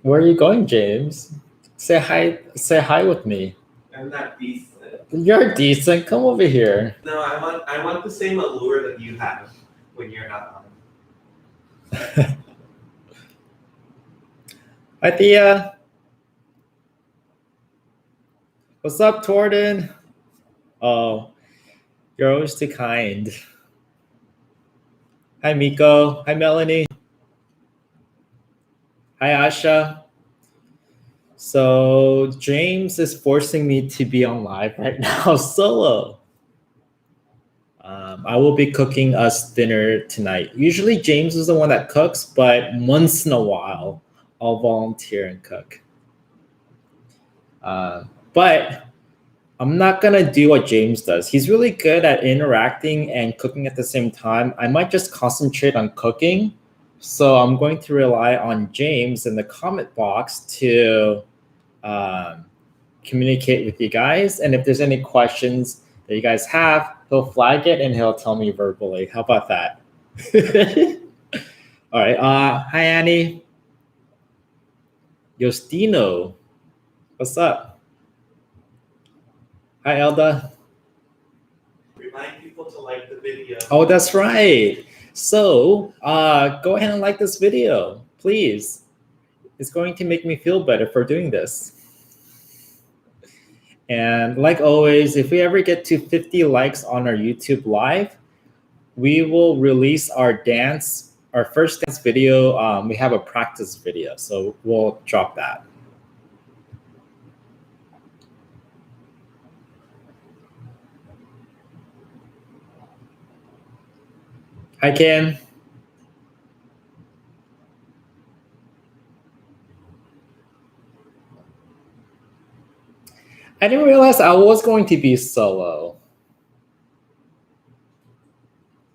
Where are you going, James? Say hi. Say hi with me. I'm not decent. You're decent. Come over here. No, I want the same allure that you have when you're not on. Hi, Thea. What's up, Torden? Oh, you're always too kind. Hi, Miko. Hi, Melanie. Hi, Asha. So James is forcing me to be on live right now solo. I will be cooking us dinner tonight. Usually James is the one that cooks, but once in a while I'll volunteer and cook. But I'm not gonna do what James does. He's really good at interacting and cooking at the same time. I might just concentrate on cooking. So I'm going to rely on James in the comment box to communicate with you guys. And if there's any questions that you guys have, he'll flag it and he'll tell me verbally. How about that? All right. Hi, Annie. Yostino. What's up? Hi, Elda. Remind people to like the video. Oh, that's right. So go ahead and like this video, please. It's going to make me feel better for doing this. And like always, if we ever get to 50 likes on our YouTube live, we will release our first dance video. We have a practice video, so we'll drop that. Hi, Ken. I didn't realize I was going to be solo.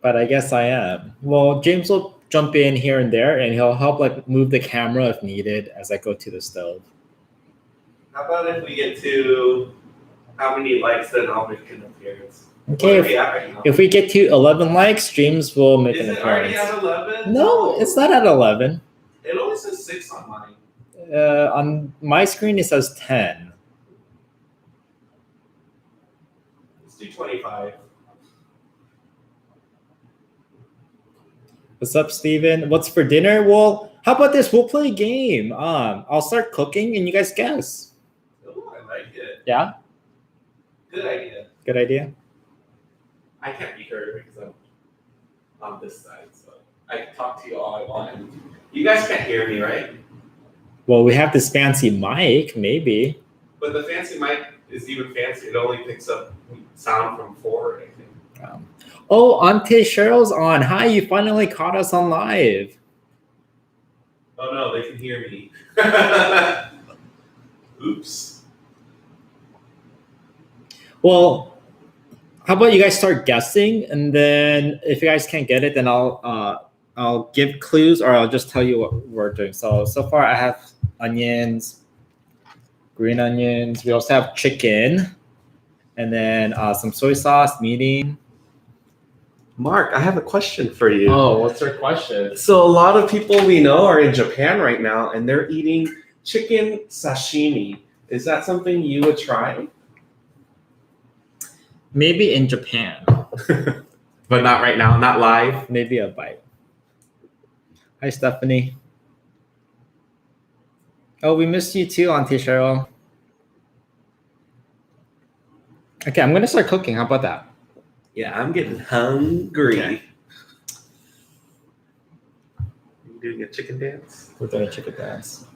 But I guess I am. Well, James will jump in here and there, and he'll help like move the camera if needed as I go to the stove. How about if we get to how many likes, then I'll make an appearance. Okay, if we get to 11 likes, James will make an Is appearance. it already at 11? No, it's not at 11. It only says 6 on mine. On my screen, it says 10. Let's do 25. What's up, Steven? What's for dinner? Well, how about this? We'll play a game. I'll start cooking and you guys guess. Oh, I like it. Yeah? Good idea. Good idea. I can't be heard because I'm on this side, so I can talk to you all I want. You guys can't hear me, right? Well, we have this fancy mic, maybe. But the fancy mic is even fancy. It only picks up sound from forward, I think. Oh, Auntie Cheryl's on. Hi, you finally caught us on live. Oh no, they can hear me. Oops. Well, how about you guys start guessing, and then if you guys can't get it, then I'll give clues or I'll just tell you what we're doing. So far I have onions, green onions. We also have chicken, and then some soy sauce, meaty. Mark, I have a question for you. Oh, what's your question? So a lot of people we know are in Japan right now, and they're eating chicken sashimi. Is that something you would try? Maybe in Japan. But not right now, not live. Maybe a bite. Hi, Stephanie. Oh, we missed you too, Auntie Cheryl. Okay, I'm gonna start cooking. How about that? Yeah, I'm getting hungry. Okay. You doing a chicken dance? We're doing a chicken dance.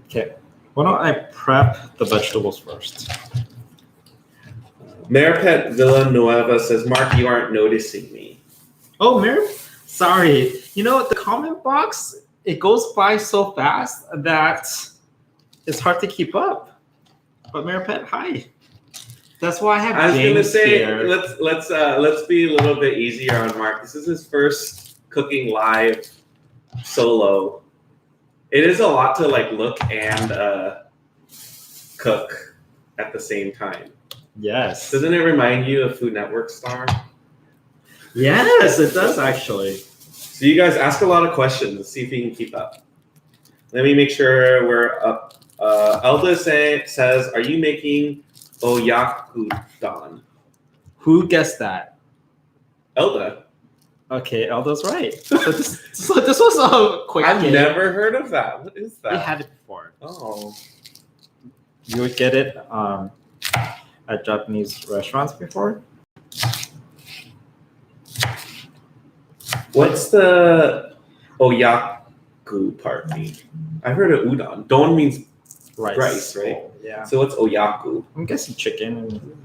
Okay, why don't I prep the vegetables first? Maripet Villanueva says, Mark, you aren't noticing me. Oh, sorry. You know, the comment box, it goes by so fast that it's hard to keep up. But Maripet, hi. That's why I have I was James gonna say, here. let's be a little bit easier on Mark. This is his first cooking live solo. It is a lot to like look and cook at the same time. Yes. Doesn't it remind you of Food Network star? Yes, it does actually. So you guys ask a lot of questions. Let's see if you can keep up. Let me make sure we're up. Elda says, "Are you making Oyakudon?" Who guessed that? Elda. Okay, Elda's right. So this was a quick I've game. never heard of that. What is that? We had it before. Oh. You would get it at Japanese restaurants before. What's the Oyaku part mean? I've heard of udon. Don means rice, right? Oh, yeah. So what's Oyaku? I'm guessing chicken. And...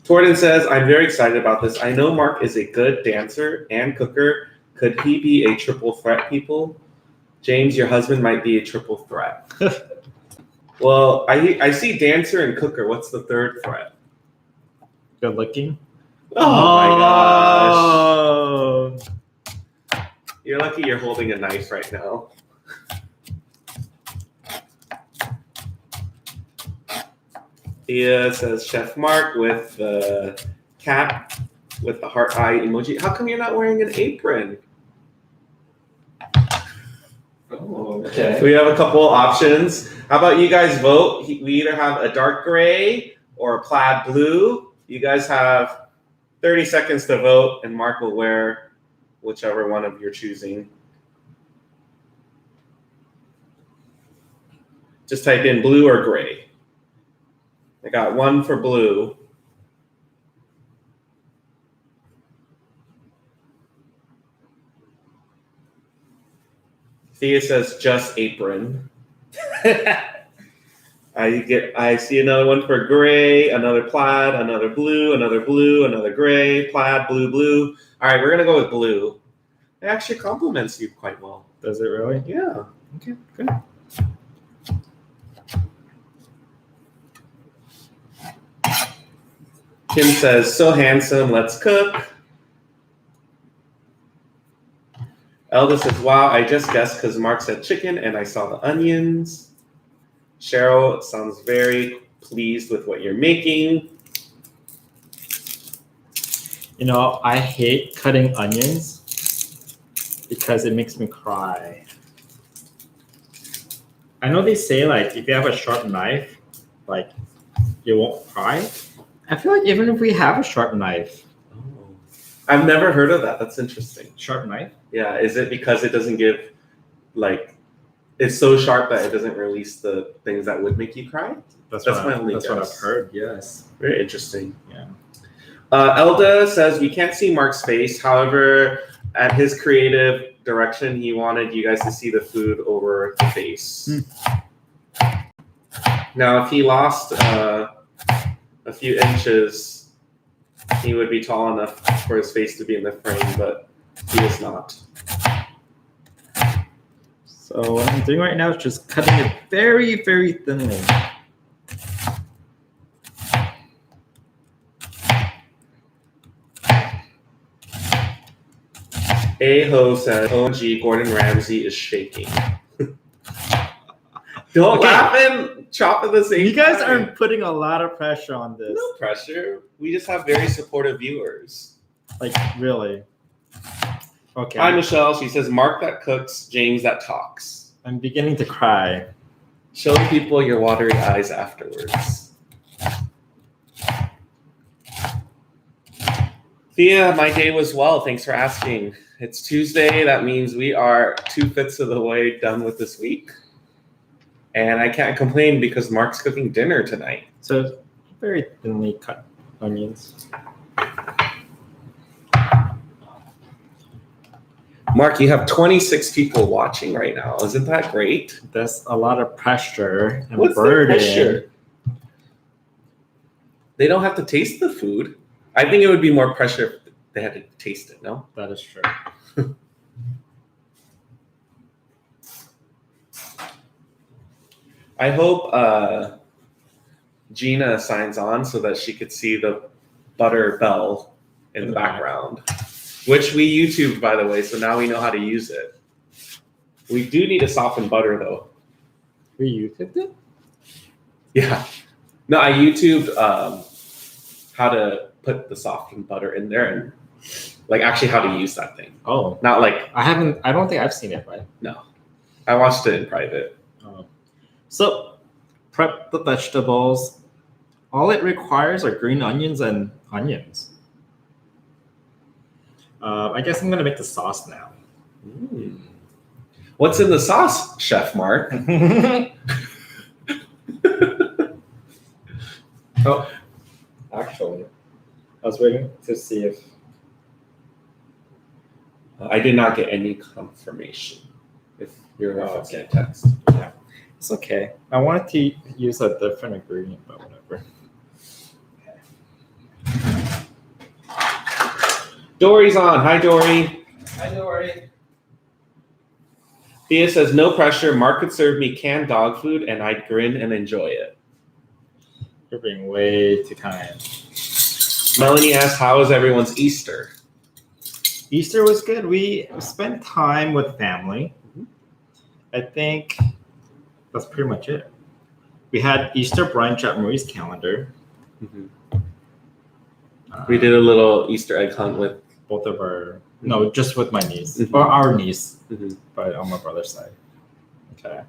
Torden says, "I'm very excited about this. I know Mark is a good dancer and cooker. Could he be a triple threat, people? James, your husband might be a triple threat." Well, I see dancer and cooker. What's the third threat? Good looking. Oh my gosh. Oh. You're lucky you're holding a knife right now. Thea says Chef Mark with the cat with the heart eye emoji. How come you're not wearing an apron? Oh, okay. We have a couple options. How about you guys vote? We either have a dark gray or a plaid blue. You guys have 30 seconds to vote, and Mark will wear whichever one of you're choosing. Just type in blue or gray. I got one for blue. Thea says just apron. I see another one for gray, another plaid, another blue, another gray, plaid, blue, blue. All right, we're gonna go with blue. It actually compliments you quite well. Does it really? Yeah. Okay, good. Kim says, "So handsome, let's cook." Elda says, "Wow, I just guessed because Mark said chicken and I saw the onions." Cheryl sounds very pleased with what you're making. You know, I hate cutting onions because it makes me cry. I know they say, like, if you have a sharp knife, like, you won't cry. I feel like even if we have a sharp knife. Oh. I've never heard of that. That's interesting. Sharp knife? Yeah. Is it because it doesn't give, like, it's so sharp that it doesn't release the things that would make you cry? That's my only That's guess. what I've heard, yes. Very interesting. Yeah. Elda says, "We can't see Mark's face. However, at his creative direction, he wanted you guys to see the food over the face." Now, if he lost a few inches, he would be tall enough for his face to be in the frame, but he is not. So what I'm doing right now is just cutting it very, very thinly. Aho said, "OMG, Gordon Ramsay is shaking." Don't laugh and chop at the same You guys time. aren't putting a lot of pressure on this. No pressure. We just have very supportive viewers. Like, really. Okay. Hi, Michelle. She says, "Mark that cooks, James that talks." I'm beginning to cry. Show people your watery eyes afterwards. Thea, my day was well. Thanks for asking. It's Tuesday. That means we are 2/5 of the way done with this week. And I can't complain because Mark's cooking dinner tonight. So, very thinly cut onions. Mark, you have 26 people watching right now. Isn't that great? That's a lot of pressure and What's the burden. pressure? They don't have to taste the food. I think it would be more pressure if they had to taste it, no? That is true. I hope Gina signs on so that she could see the butter bell in the background, which we YouTubed, by the way, so now we know how to use it. We do need to soften butter, though. We YouTubed it? Yeah. No, I YouTubed how to put the softened butter in there and, like, actually how to use that thing. Oh. Not like... I don't think I've seen it, right? No. I watched it in private. So prep the vegetables. All it requires are green onions and onions. I guess I'm gonna make the sauce now. What's in the sauce, Chef Mark? Oh, actually, I was waiting to see if I did not get any confirmation. If you're referencing text. Yeah, it's okay. I wanted to use a different ingredient, but whatever. Dory's on. Hi, Dory. Hi, Dory. Thea says, no pressure. Mark could serve me canned dog food, and I'd grin and enjoy it. You're being way too kind. Melanie asks, how is everyone's Easter? Easter was good. We spent time with family. I think that's pretty much it. We had Easter brunch at Marie's calendar. We did a little Easter egg hunt with both of our, no, just with my niece, or our niece, but on my brother's side. Okay.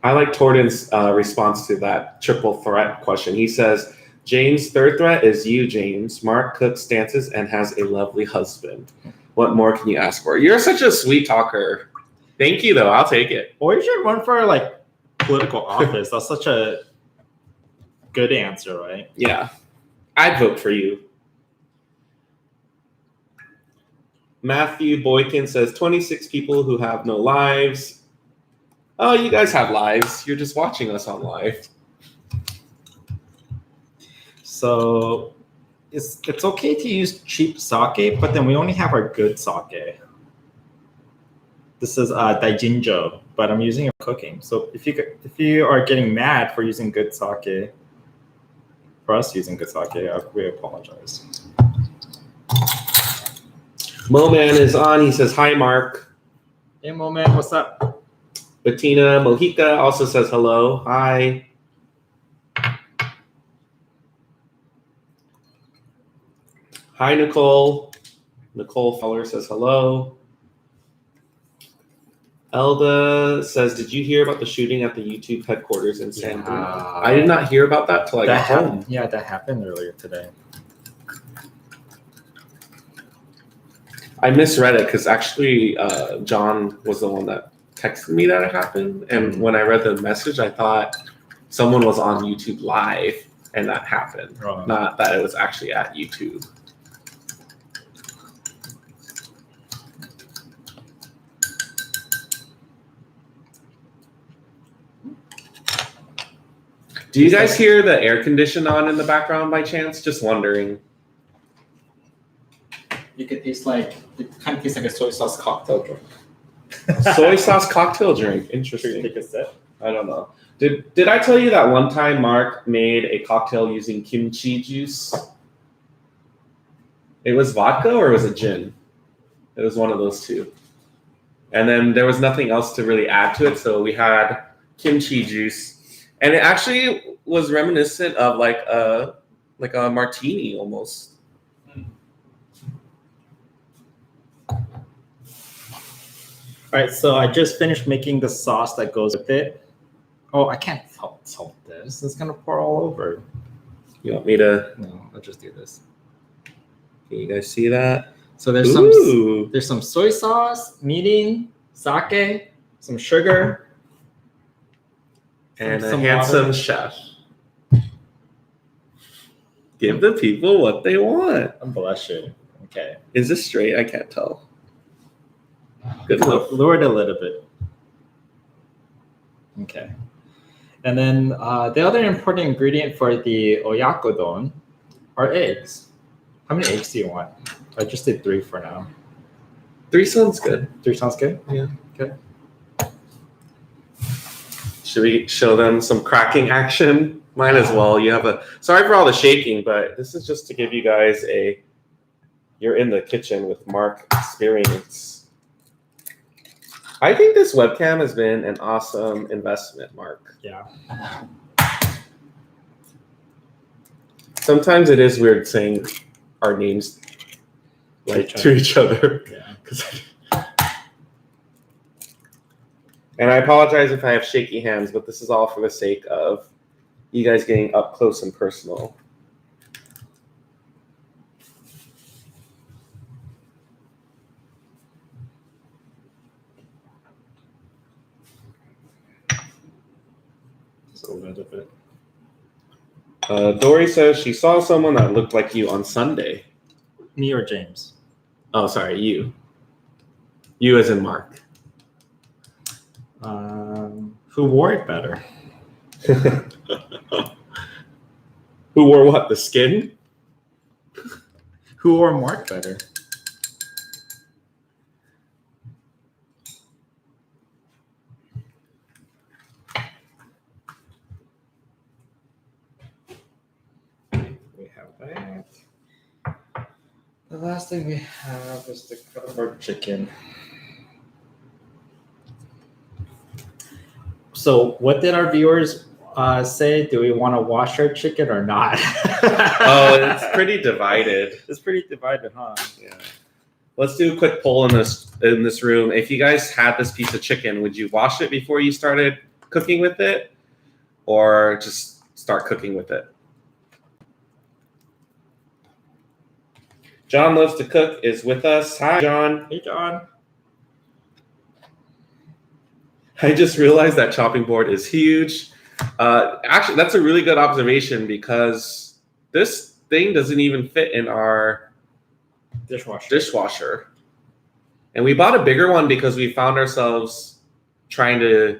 I like Torden's response to that triple threat question. He says, James' third threat is you, James. Mark cooks, dances, and has a lovely husband. What more can you ask for? You're such a sweet talker. Thank you, though. I'll take it. Or you should run for like political office. That's such a good answer, right? Yeah. I'd vote for you. Matthew Boykin says 26 people who have no lives. Oh, you guys have lives. You're just watching us on live. So it's okay to use cheap sake, but then we only have our good sake. This is daijinjo, but I'm using it for cooking. So if you are getting mad for using good sake, for us using good sake, we apologize. Moman is on. He says, hi, Mark. Hey, Moman, what's up? Bettina Mojica also says hello. Hi. Hi, Nicole. Nicole Feller says hello. Elda says, did you hear about the shooting at the YouTube headquarters in San Diego? I did not hear about that till I got home. Yeah, that happened earlier today. I misread it because actually John was the one that texted me that it happened. And when I read the message, I thought someone was on YouTube Live and that happened. Not that it was actually at YouTube. Do you guys hear the air condition on in the background by chance? Just wondering. You could taste like, it kind of tastes like a soy sauce cocktail drink. Soy sauce cocktail drink. Interesting. Take a sip. I don't know. Did I tell you that one time Mark made a cocktail using kimchi juice? It was vodka or was it gin? It was one of those two. And then there was nothing else to really add to it, so we had kimchi juice. And it actually was reminiscent of like a martini almost. All right, so I just finished making the sauce that goes with it. Oh, I can't salt this. It's gonna pour all over. You want me to? No, I'll just do this. Can you guys see that? So there's some soy sauce, mirin, sake, some sugar, and some a handsome water. Chef. Give the people what they want. I'm blushing. Okay. Is this straight? I can't tell. Good look. Lower it a little bit. Okay. And then the other important ingredient for the Oyakudon are eggs. How many eggs do you want? I just did 3 for now. 3 sounds good. 3 sounds good? Yeah. Okay. Should we show them some cracking action? Might as well. You have sorry for all the shaking, but this is just to give you guys you're in the kitchen with Mark experience. I think this webcam has been an awesome investment, Mark. Yeah. Sometimes it is weird saying our names like to each other. Yeah. And I apologize if I have shaky hands, but this is all for the sake of you guys getting up close and personal. Just a little bit. Dory says she saw someone that looked like you on Sunday. Me or James? Oh, sorry, you. You as in Mark. Who wore it better? Who wore what? The skin? Who wore Mark better? We have that. The last thing we have is the cardboard chicken. So, what did our viewers say? Do we want to wash our chicken or not? Oh, it's pretty divided. It's pretty divided, huh? Yeah. Let's do a quick poll in this room. If you guys had this piece of chicken, would you wash it before you started cooking with it, or just start cooking with it? John Loves to Cook is with us. Hi, John. Hey, John. I just realized that chopping board is huge. Actually, that's a really good observation because this thing doesn't even fit in our dishwasher. And we bought a bigger one because we found ourselves trying to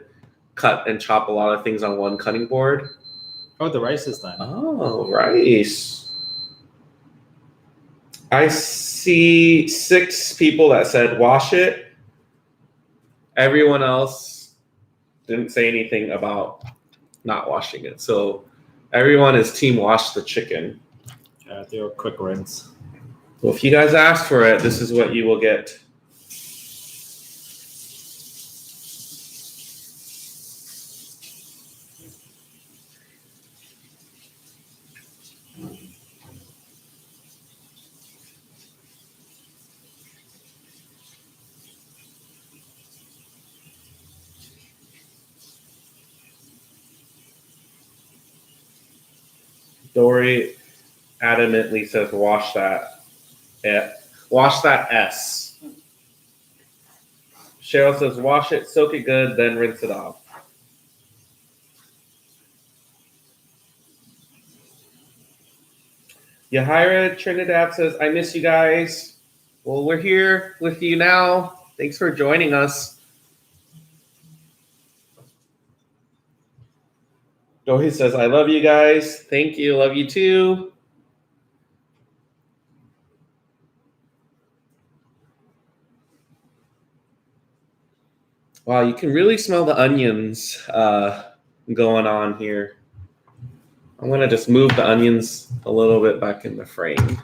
cut and chop a lot of things on one cutting board. Oh, the rice is done. Oh, rice. I see 6 people that said wash it. Everyone else didn't say anything about not washing it. So everyone is team wash the chicken. Yeah, do a quick rinse. Well, if you guys ask for it, this is what you will get. Dory adamantly says wash that. Wash that S. Cheryl says wash it, soak it good, then rinse it off. Yahira Trinidad says, I miss you guys. Well, we're here with you now. Thanks for joining us. Dory says, I love you guys. Thank you. Love you too. Wow, you can really smell the onions going on here. I'm going to just move the onions a little bit back in the frame,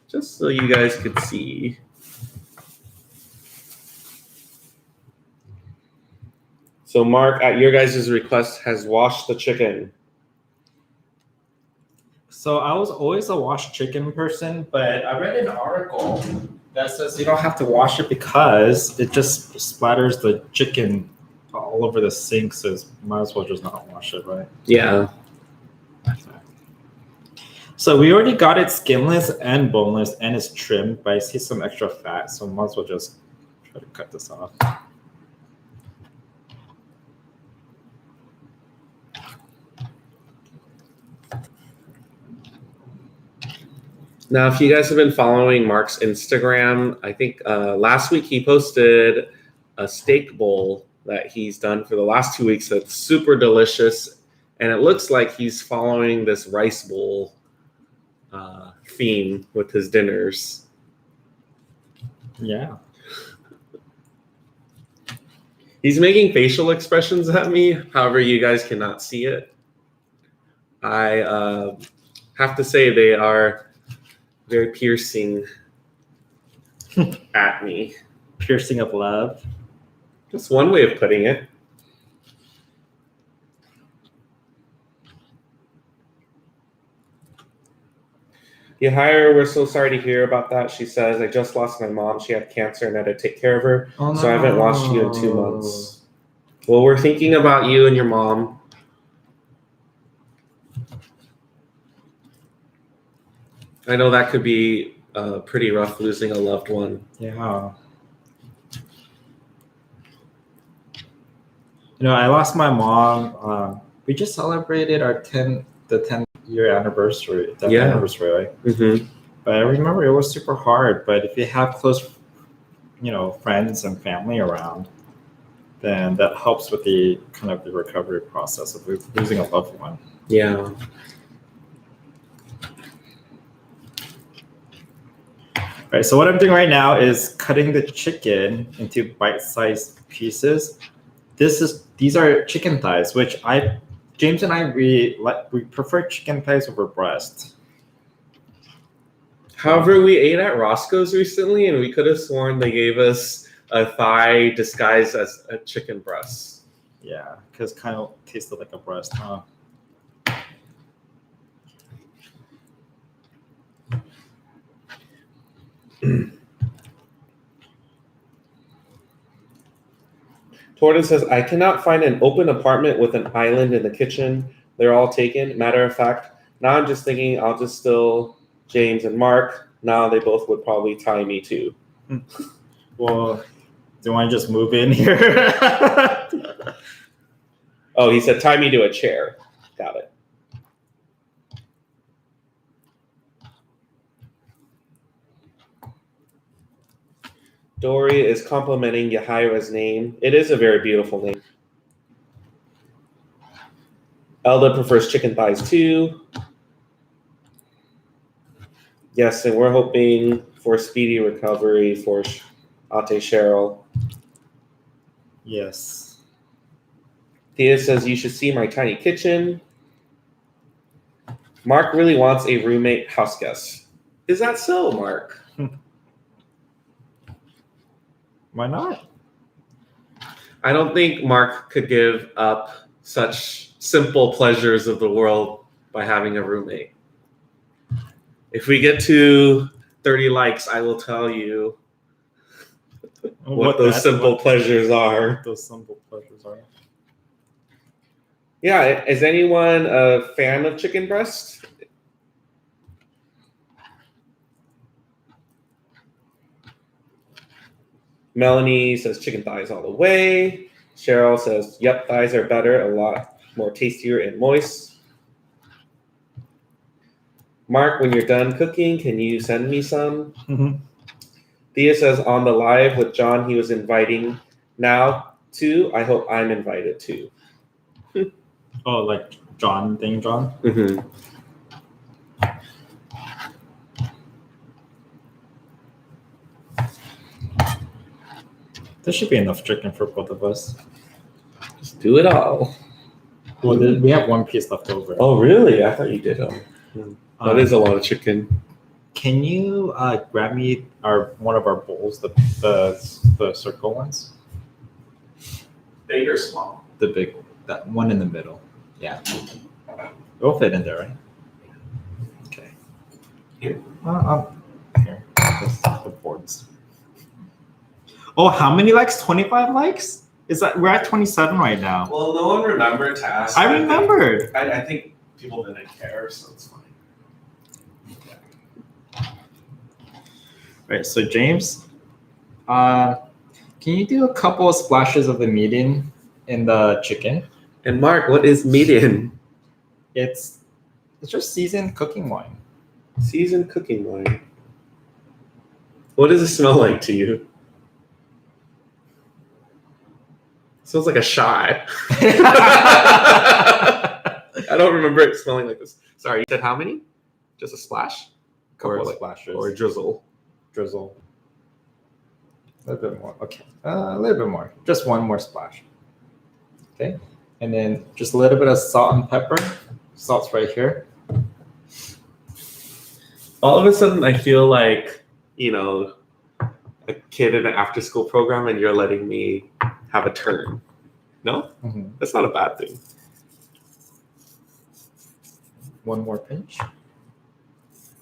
just so you guys could see. So Mark, at your guys' request, has washed the chicken. So I was always a wash chicken person, but I read an article that says you don't have to wash it because it just splatters the chicken all over the sink, so might as well just not wash it, right? Yeah. So we already got it skinless and boneless, and it's trimmed, but I see some extra fat, so might as well just try to cut this off. Now, if you guys have been following Mark's Instagram, I think last week he posted a steak bowl that he's done for the last 2 weeks that's super delicious. And it looks like he's following this rice bowl theme with his dinners. Yeah. He's making facial expressions at me. However, you guys cannot see it. I have to say they are very piercing at me. Piercing of love. Just one way of putting it. Yahira, we're so sorry to hear about that. She says, I just lost my mom. She had cancer and I had to take care of her. Oh, so I haven't watched you in 2 months. Well, we're thinking about you and your mom. I know that could be pretty rough losing a loved one. Yeah. I lost my mom. We just celebrated our 10-year anniversary. 10th anniversary, right? Mm-hmm. But I remember it was super hard. But if you have close, friends and family around, then that helps with the kind of the recovery process of losing a loved one. Yeah. Right. So what I'm doing right now is cutting the chicken into bite-sized pieces. These are chicken thighs, which James and I we prefer chicken thighs over breast. However, we ate at Roscoe's recently, and we could have sworn they gave us a thigh disguised as a chicken breast. Yeah, because kind of tasted like a breast, huh? Tortoise says, I cannot find an open apartment with an island in the kitchen. They're all taken. Matter of fact, now I'm just thinking I'll just steal James and Mark. Now they both would probably tie me too. Well, do you want to just move in here? Oh, he said, tie me to a chair. Got it. Dory is complimenting Yahira's name. It is a very beautiful name. Elda prefers chicken thighs too. Yes, and we're hoping for speedy recovery for Ate Cheryl. Yes. Thea says, you should see my tiny kitchen. Mark really wants a roommate house guest. Is that so, Mark? Why not? I don't think Mark could give up such simple pleasures of the world by having a roommate. If we get to 30 likes, I will tell you what those simple pleasures are. Those simple pleasures are. Yeah, is anyone a fan of chicken breast? Melanie says chicken thighs all the way. Cheryl says, yep, thighs are better, a lot more tastier and moist. Mark, when you're done cooking, can you send me some? Mm-hmm. Thea says, on the live with John, he was inviting now too. I hope I'm invited too. Oh, like John? Mm-hmm. There should be enough chicken for both of us. Just do it all. Well, we have one piece left over. Oh, really? I thought you did. That is a lot of chicken. Can you grab me one of our bowls, the circle ones? Big or small? The big, that one in the middle. Yeah. It'll fit in there, right? Okay. Here? Here. The boards. Oh, how many likes? 25 likes? We're at 27 right now. Well, no one remembered to ask. I remembered. I think people didn't care, so it's fine. Right, so James, can you do a couple of splashes of the median in the chicken? And Mark, what is median? It's just seasoned cooking wine. Seasoned cooking wine. What does it smell like to you? It smells like a shot. I don't remember it smelling like this. Sorry, you said how many? Just a splash? Couple of splashes. Or a drizzle? Drizzle. A little bit more. Okay. A little bit more. Just one more splash. Okay. And then just a little bit of salt and pepper. Salt's right here. All of a sudden, I feel like, a kid in an after-school program and you're letting me have a turn. No? Mm-hmm. That's not a bad thing. One more pinch.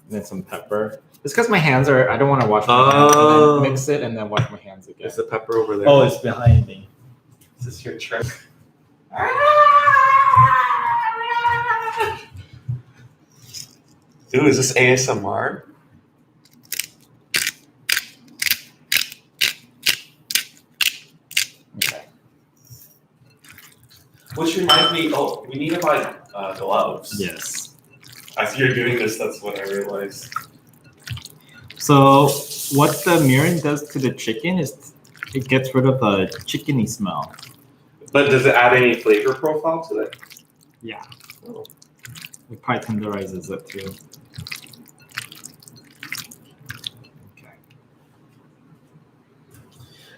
then some pepper. It's because my hands are. I don't want to wash my hands and then mix it and then wash my hands again. Is the pepper over there? Oh, it's behind me. Is this your trick? Dude, is this ASMR? Okay. Which reminds me, we need to buy gloves. Yes. As you're doing this, that's what I realized. So what the mirin does to the chicken is it gets rid of the chickeny smell. But does it add any flavor profile to it? Yeah. Oh. It probably tenderizes it too. Okay.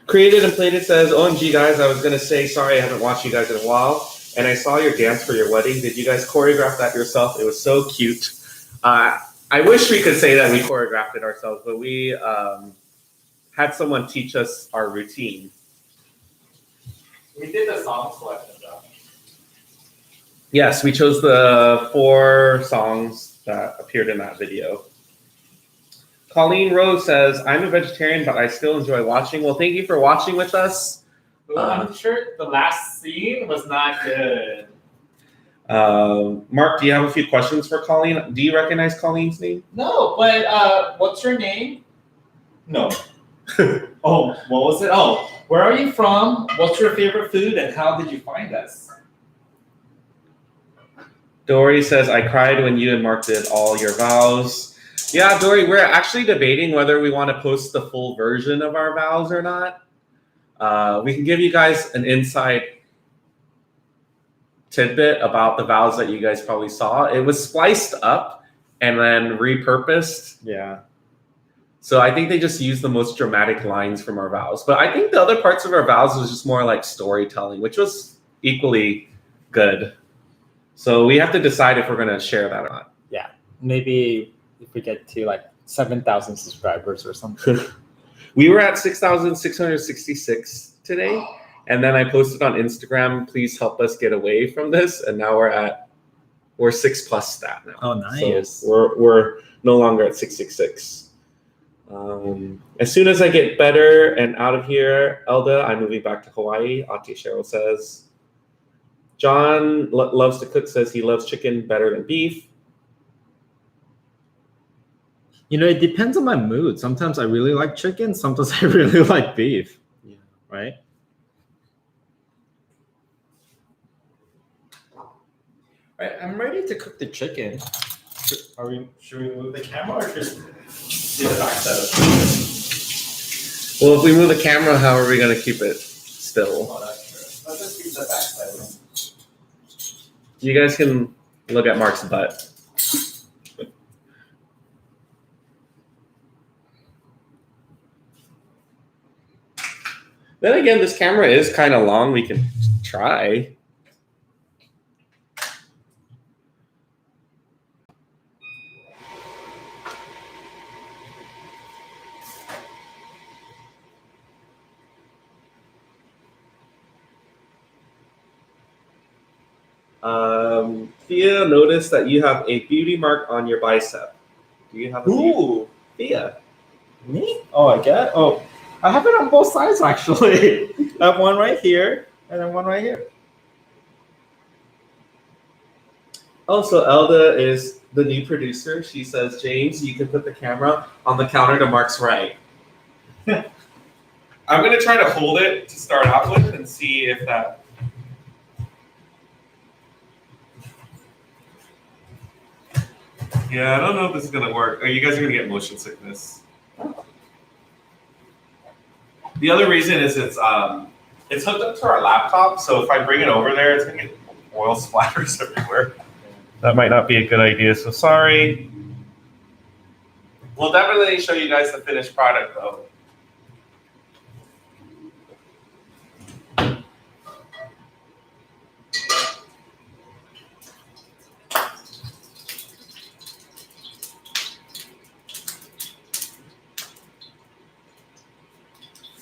Created and Plated says, OMG guys, I was going to say, sorry I haven't watched you guys in a while. And I saw your dance for your wedding. Did you guys choreograph that yourself? It was so cute. I wish we could say that we choreographed it ourselves, but we had someone teach us our routine. We did the song selection though. Yes, we chose the 4 songs that appeared in that video. Colleen Rose says, I'm a vegetarian, but I still enjoy watching. Well, thank you for watching with us. Well, I'm sure the last scene was not good. Mark, do you have a few questions for Colleen? Do you recognize Colleen's name? No, but what's your name? No. Oh, what was it? Oh, where are you from? What's your favorite food and how did you find us? Dory says, I cried when you and Mark did all your vows. Yeah, Dory, we're actually debating whether we want to post the full version of our vows or not. We can give you guys an inside tidbit about the vows that you guys probably saw. It was spliced up and then repurposed. Yeah. So I think they just used the most dramatic lines from our vows. But I think the other parts of our vows was just more like storytelling, which was equally good. So we have to decide if we're going to share that or not. Yeah. Maybe if we get to like 7,000 subscribers or something. We were at 6,666 today. And then I posted on Instagram, please help us get away from this. And now we're 6+ stat now. Oh, nice. So we're no longer at 666. As soon as I get better and out of here, Elda, I'm moving back to Hawaii. Ate Cheryl says. John loves to cook, says he loves chicken better than beef. You know, it depends on my mood. Sometimes I really like chicken. Sometimes I really like beef. Yeah. Right? Right, I'm ready to cook the chicken. Should we move the camera or just do the back setup? Well, if we move the camera, how are we going to keep it still? Oh, that's true. Let's just keep the back setup. You guys can look at Mark's butt. Then again, this camera is kind of long. We can try. Thea noticed that you have a beauty mark on your bicep. Do you have a Ooh. Thea? Me? Oh, I get. Oh, I have it on both sides actually. I have one right here and then one right here. Also, Elda is the new producer. She says, James, you can put the camera on the counter to Mark's right. I'm going to try to hold it to start out with and see if that... Yeah, I don't know if this is going to work. You guys are going to get motion sickness. The other reason is it's hooked up to our laptop, so if I bring it over there, it's going to get oil splatters everywhere. That might not be a good idea, so sorry. We'll definitely show you guys the finished product, though.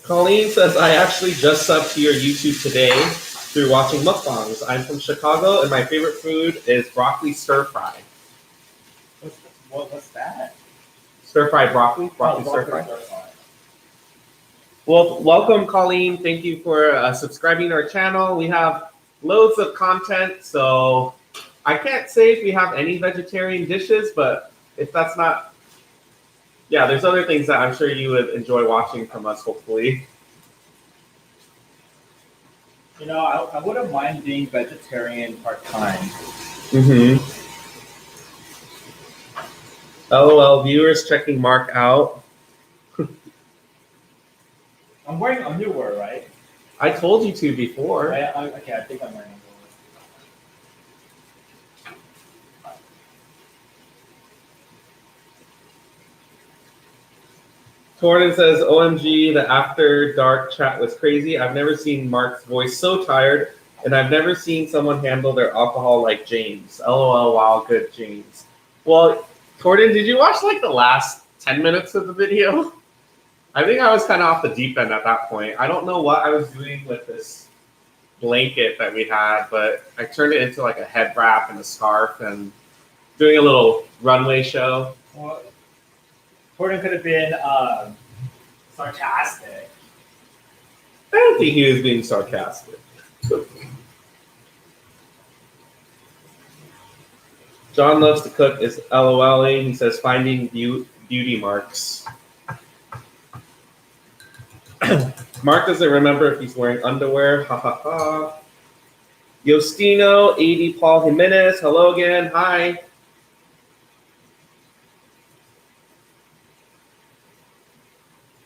Colleen says, I actually just subbed to your YouTube today through watching mukbangs. I'm from Chicago, and my favorite food is broccoli stir fry. What's that? Stir-fried broccoli. Broccoli stir-fried. Well, welcome, Colleen. Thank you for subscribing to our channel. We have loads of content, so I can't say if we have any vegetarian dishes, but if that's not, yeah, there's other things that I'm sure you would enjoy watching from us, hopefully. You know, I wouldn't mind being vegetarian part-time. Mm-hmm. LOL, viewers checking Mark out. I'm wearing underwear, right? I told you to before. Okay, I think I'm wearing underwear. Tornin says, OMG, the after dark chat was crazy. I've never seen Mark's voice so tired, and I've never seen someone handle their alcohol like James. LOL, wow, good James. Well, Tornin, did you watch like the last 10 minutes of the video? I think I was kind of off the deep end at that point. I don't know what I was doing with this blanket that we had, but I turned it into like a head wrap and a scarf and doing a little runway show. Well, Gordon could have been sarcastic. I don't think he was being sarcastic. John loves to cook is LOLing. He says finding beauty marks. Mark doesn't remember if he's wearing underwear. Ha ha ha. Yostino, 80 Paul Jimenez. Hello again. Hi.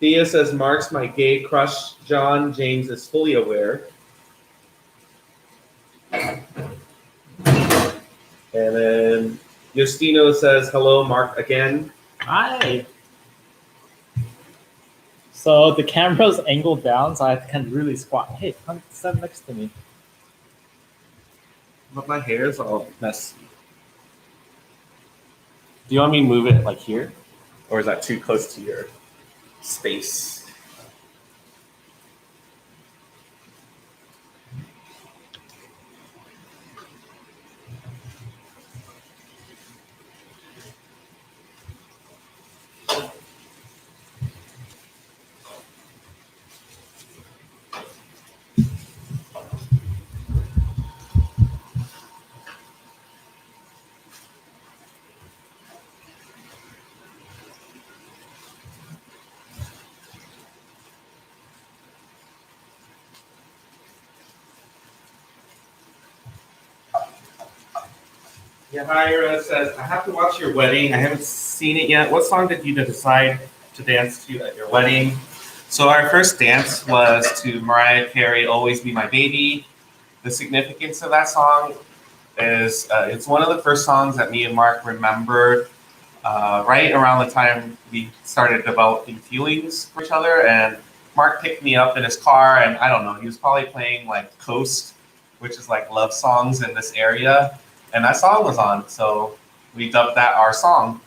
Thea says Mark's my gay crush. John James is fully aware. And then Justino says, hello, Mark, again. Hi. So the camera's angled down, so I can really squat. Hey, come sit next to me. But my hair is all messy. Do you want me to move it like here? Or is that too close to your space? Yahira says, I have to watch your wedding. I haven't seen it yet. What song did you decide to dance to at your wedding? So our first dance was to Mariah Carey, Always Be My Baby. The significance of that song is it's one of the first songs that me and Mark remembered right around the time we started developing feelings for each other. And Mark picked me up in his car, and I don't know, he was probably playing like Coast, which is like love songs in this area. And that song was on, so we dubbed that our song.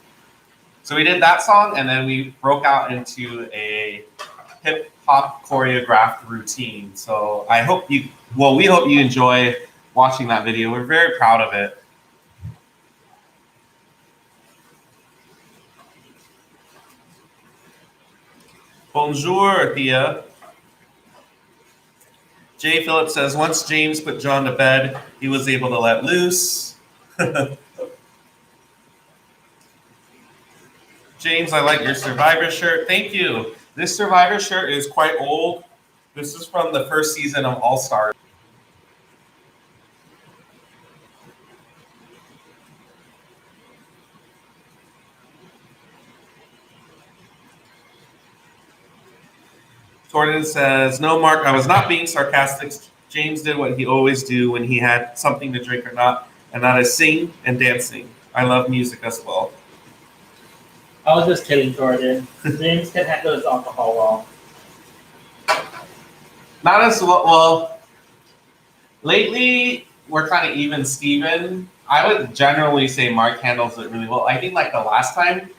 So we did that song, and then we broke out into a hip hop choreographed routine. So we hope you enjoy watching that video. We're very proud of it. Bonjour, Thea. Jay Phillips says, once James put John to bed, he was able to let loose. James, I like your Survivor shirt. Thank you. This Survivor shirt is quite old. This is from the first season of All Stars. Jordan says, no, Mark, I was not being sarcastic. James did what he always do when he had something to drink or not, and that is sing and dancing. I love music as well. I was just kidding, Jordan. James can handle his alcohol well. Not as well. Lately, we're kind of even Steven. I would generally say Mark handles it really well. I think like the last time,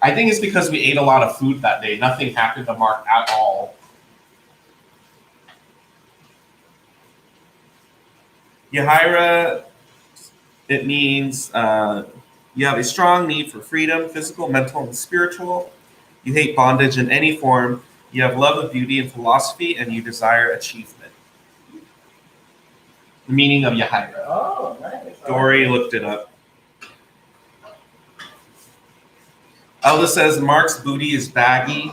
I think it's because we ate a lot of food that day. Nothing happened to Mark at all. Yahira, it means You have a strong need for freedom, physical, mental, and spiritual. You hate bondage in any form. You have love of beauty and philosophy, and you desire achievement. The meaning of Yahaira. Oh, nice. Dory looked it up. Elda says Mark's booty is baggy.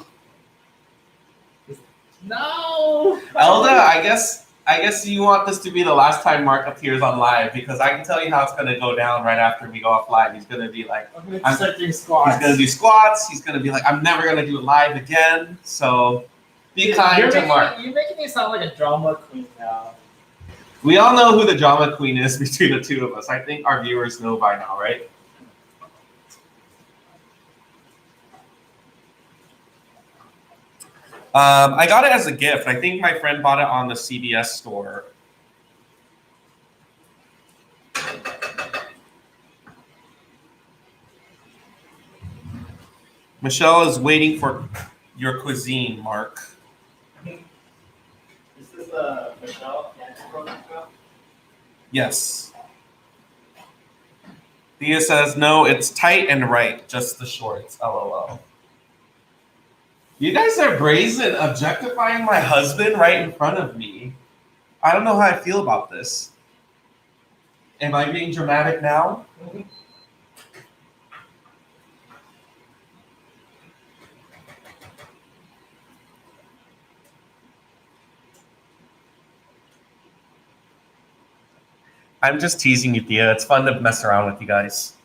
No. Elda, I guess you want this to be the last time Mark appears on live because I can tell you how it's gonna go down right after we go off live. He's gonna be like, I'm start doing squats. He's gonna do squats. He's gonna be like, I'm never gonna do it live again. So be kind to Mark. You're making me sound like a drama queen now. We all know who the drama queen is between the two of us. I think our viewers know by now, right? I got it as a gift. I think my friend bought it on the CVS store. Michelle is waiting for your cuisine, Mark. This is Michelle. Yes. Thea says, no, it's tight and right, just the shorts, LOL. You guys are brazen, objectifying my husband right in front of me. I don't know how I feel about this. Am I being dramatic now? I'm just teasing you, Thea. It's fun to mess around with you guys.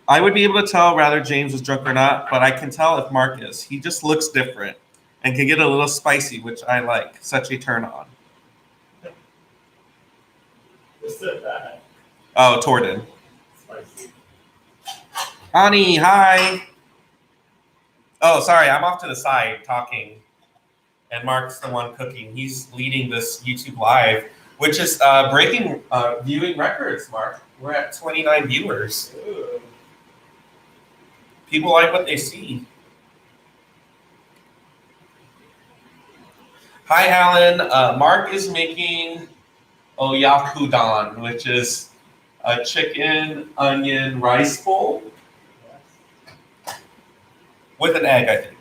I would be able to tell whether James was drunk or not, but I can tell if Mark is. He just looks different and can get a little spicy, which I like. Such a turn on. Who said that? Oh, Torden. Spicy. Ani, hi. Oh, sorry. I'm off to the side talking. And Mark's the one cooking. He's leading this YouTube live, which is breaking viewing records, Mark. We're at 29 viewers. Ooh. People like what they see. Hi, Alan. Mark is making Oyakudon, which is a chicken, onion, rice bowl with an egg, I think.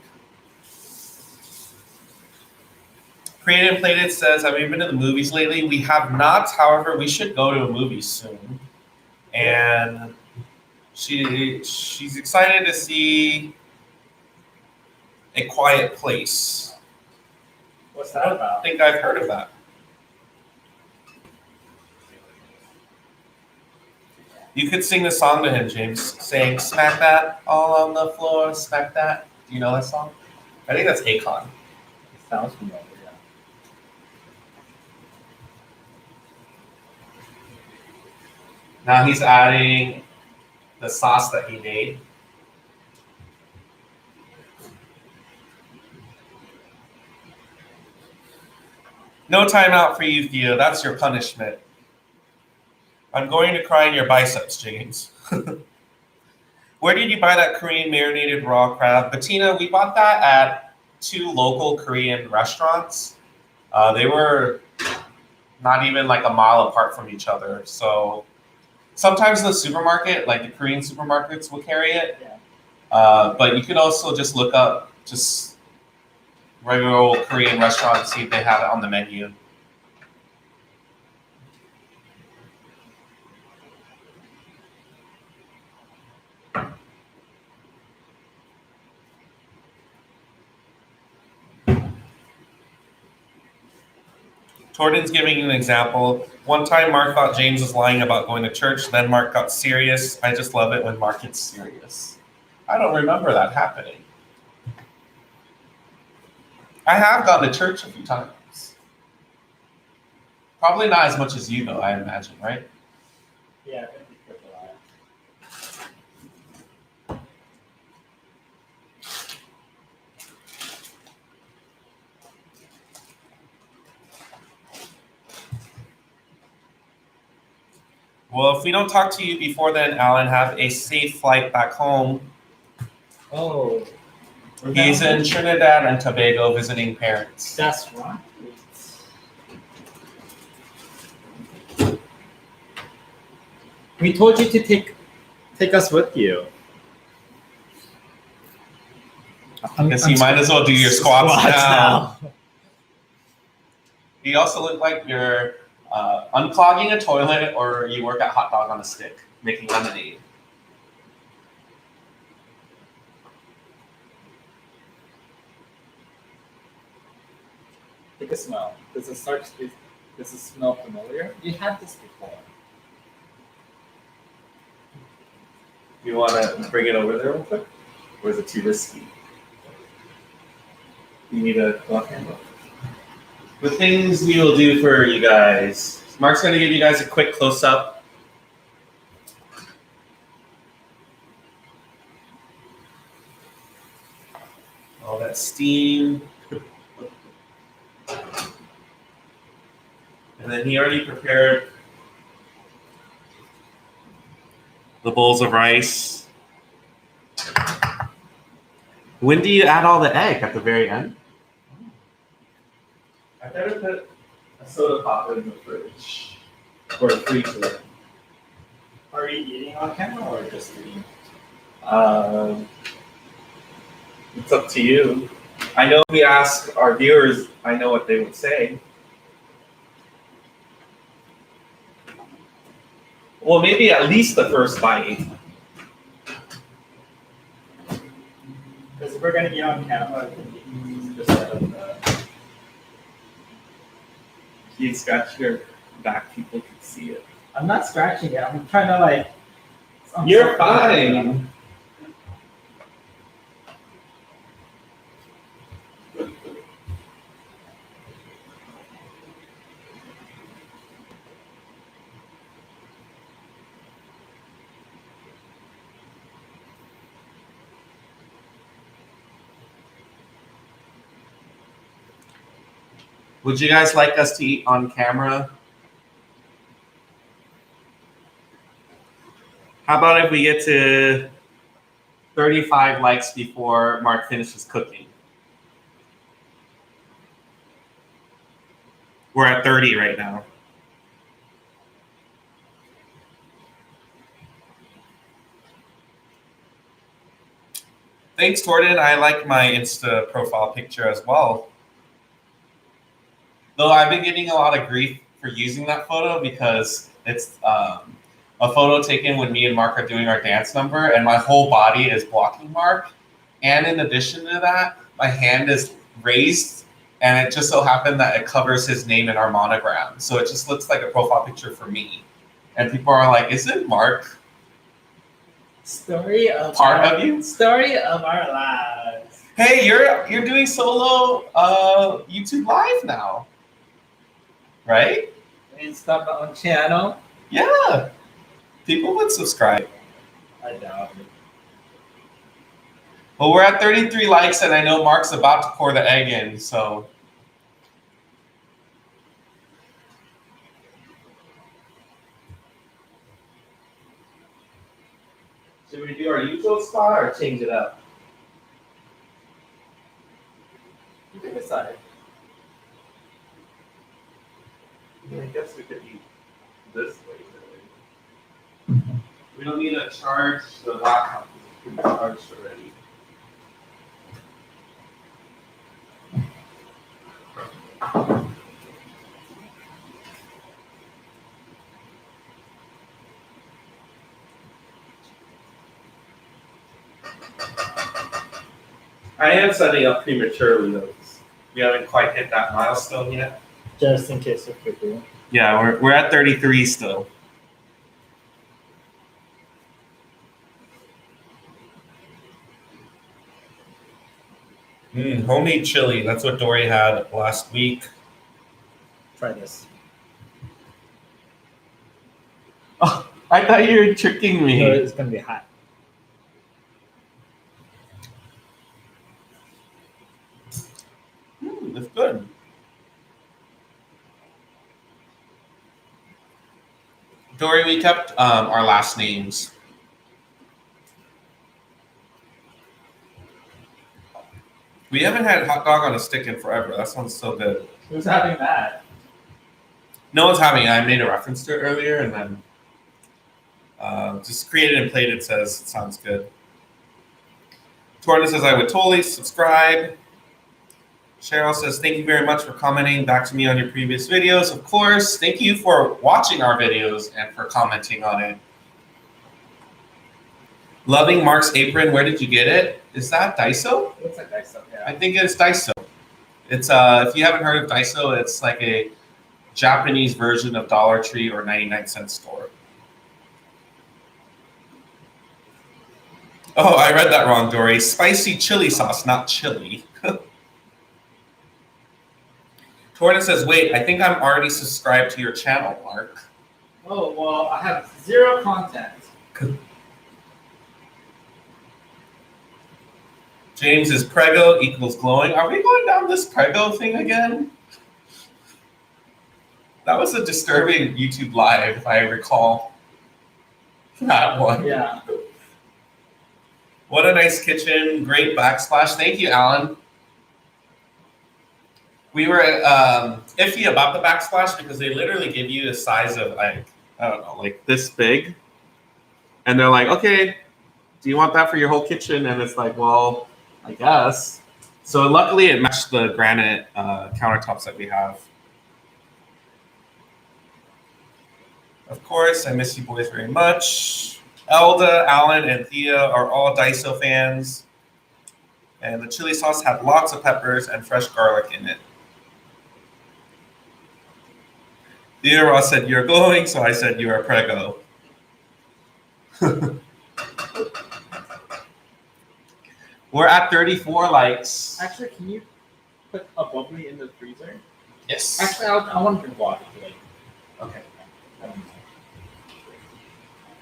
Created and Plated says, have you been to the movies lately? We have not. However, we should go to a movie soon. And she's excited to see A Quiet Place. What's that about? I think I've heard of that. You could sing the song to him, James, saying, smack that all on the floor, smack that. Do you know that song? I think that's Akon. It sounds familiar, yeah. Now he's adding the sauce that he made. No timeout for you, Theo. That's your punishment. I'm going to cry in your biceps, James. Where did you buy that Korean marinated raw crab? Bettina, we bought that at 2 local Korean restaurants. They were not even like a mile apart from each other. So sometimes the supermarket, like the Korean supermarkets, will carry it. Yeah. But you could also just look up just regular old Korean restaurant and see if they have it on the menu. Torden's giving you an example. One time Mark thought James was lying about going to church, then Mark got serious. I just love it when Mark gets serious. I don't remember that happening. I have gone to church a few times. Probably not as much as you, though, I imagine, right? Yeah, I think we put a lot. Well, if we don't talk to you before then, Alan, have a safe flight back home. Oh. He's in Trinidad and Tobago visiting parents. That's right. We told you to take take us with you. I guess you might as well do your squats now. You also look like you're unclogging a toilet or you work at Hot Dog on a Stick, making lemonade. Take a smell. Does it smell familiar? You had this before. You want to bring it over there real quick? Or is it too risky? You need a glove handle. The things we will do for you guys. Mark's going to give you guys a quick close-up. All that steam. And then he already prepared the bowls of rice. When do you add all the egg? At the very end? I better put a soda pop in the fridge. Or the freezer. Are you eating on camera or just eating? It's up to you. I know if we ask our viewers, I know what they would say. Well, maybe at least the first bite. Because if we're going to be on camera, I think it's just set up the... You scratch your back, people can see it. I'm not scratching it. I'm trying to like... You're fine. Would you guys like us to eat on camera? How about if we get to 35 likes before Mark finishes cooking? We're at 30 right now. Thanks, Torden. I like my Insta profile picture as well. Though I've been getting a lot of grief for using that photo because it's a photo taken when me and Mark are doing our dance number and my whole body is blocking Mark. And in addition to that, my hand is raised and it just so happened that it covers his name in our monogram. So it just looks like a profile picture for me. And people are like, is it Mark? Story of Part of you? Story of our lives. Hey, you're doing solo YouTube live now. Right? And stuff on channel. Yeah. People would subscribe. I doubt it. Well, we're at 33 likes, and I know Mark's about to pour the egg in, so. Should we do our usual spot or change it up? You can decide. I guess we could eat this way. Really. We don't need to charge the laptop. It's charged already. I am setting up prematurely though. We haven't quite hit that milestone yet. Just in case if we do. Yeah, we're at 33 still. Homemade chili. That's what Dory had last week. Try this. Oh, I thought you were tricking me. No, it's gonna be hot. That's good. Dory, we kept our last names. We haven't had hot dog on a stick in forever. That sounds so good. Who's having that? No one's having it. I made a reference to it earlier, and then Just created and played, it says. It sounds good. Torna says, I would totally subscribe. Cheryl says, thank you very much for commenting back to me on your previous videos. Of course, thank you for watching our videos and for commenting on it. Loving Mark's apron, where did you get it? Is that Daiso? It looks like Daiso, yeah. I think it's Daiso. It's if you haven't heard of Daiso, it's like a Japanese version of Dollar Tree or 99-cent store. Oh, I read that wrong, Dory. Spicy chili sauce, not chili. Torna says, wait, I think I'm already subscribed to your channel, Mark. Oh, well, I have 0 content. James is Prego equals glowing. Are we going down this Prego thing again? That was a disturbing YouTube live, if I recall. That one. Yeah. What a nice kitchen. Great backsplash. Thank you, Alan. We were iffy about the backsplash because they literally give you a size of like, I don't know, like this big. And they're like, okay, do you want that for your whole kitchen? And it's like, well, I guess. So luckily it matched the granite countertops that we have. Of course, I miss you boys very much. Elda, Alan, and Thea are all Daiso fans. And the chili sauce had lots of peppers and fresh garlic in it. Theodore said, you're glowing, so I said, you're a Prego. We're at 34 likes. Actually, can you put a bubbly in the freezer? Yes. Actually, I want to drink water today. Okay.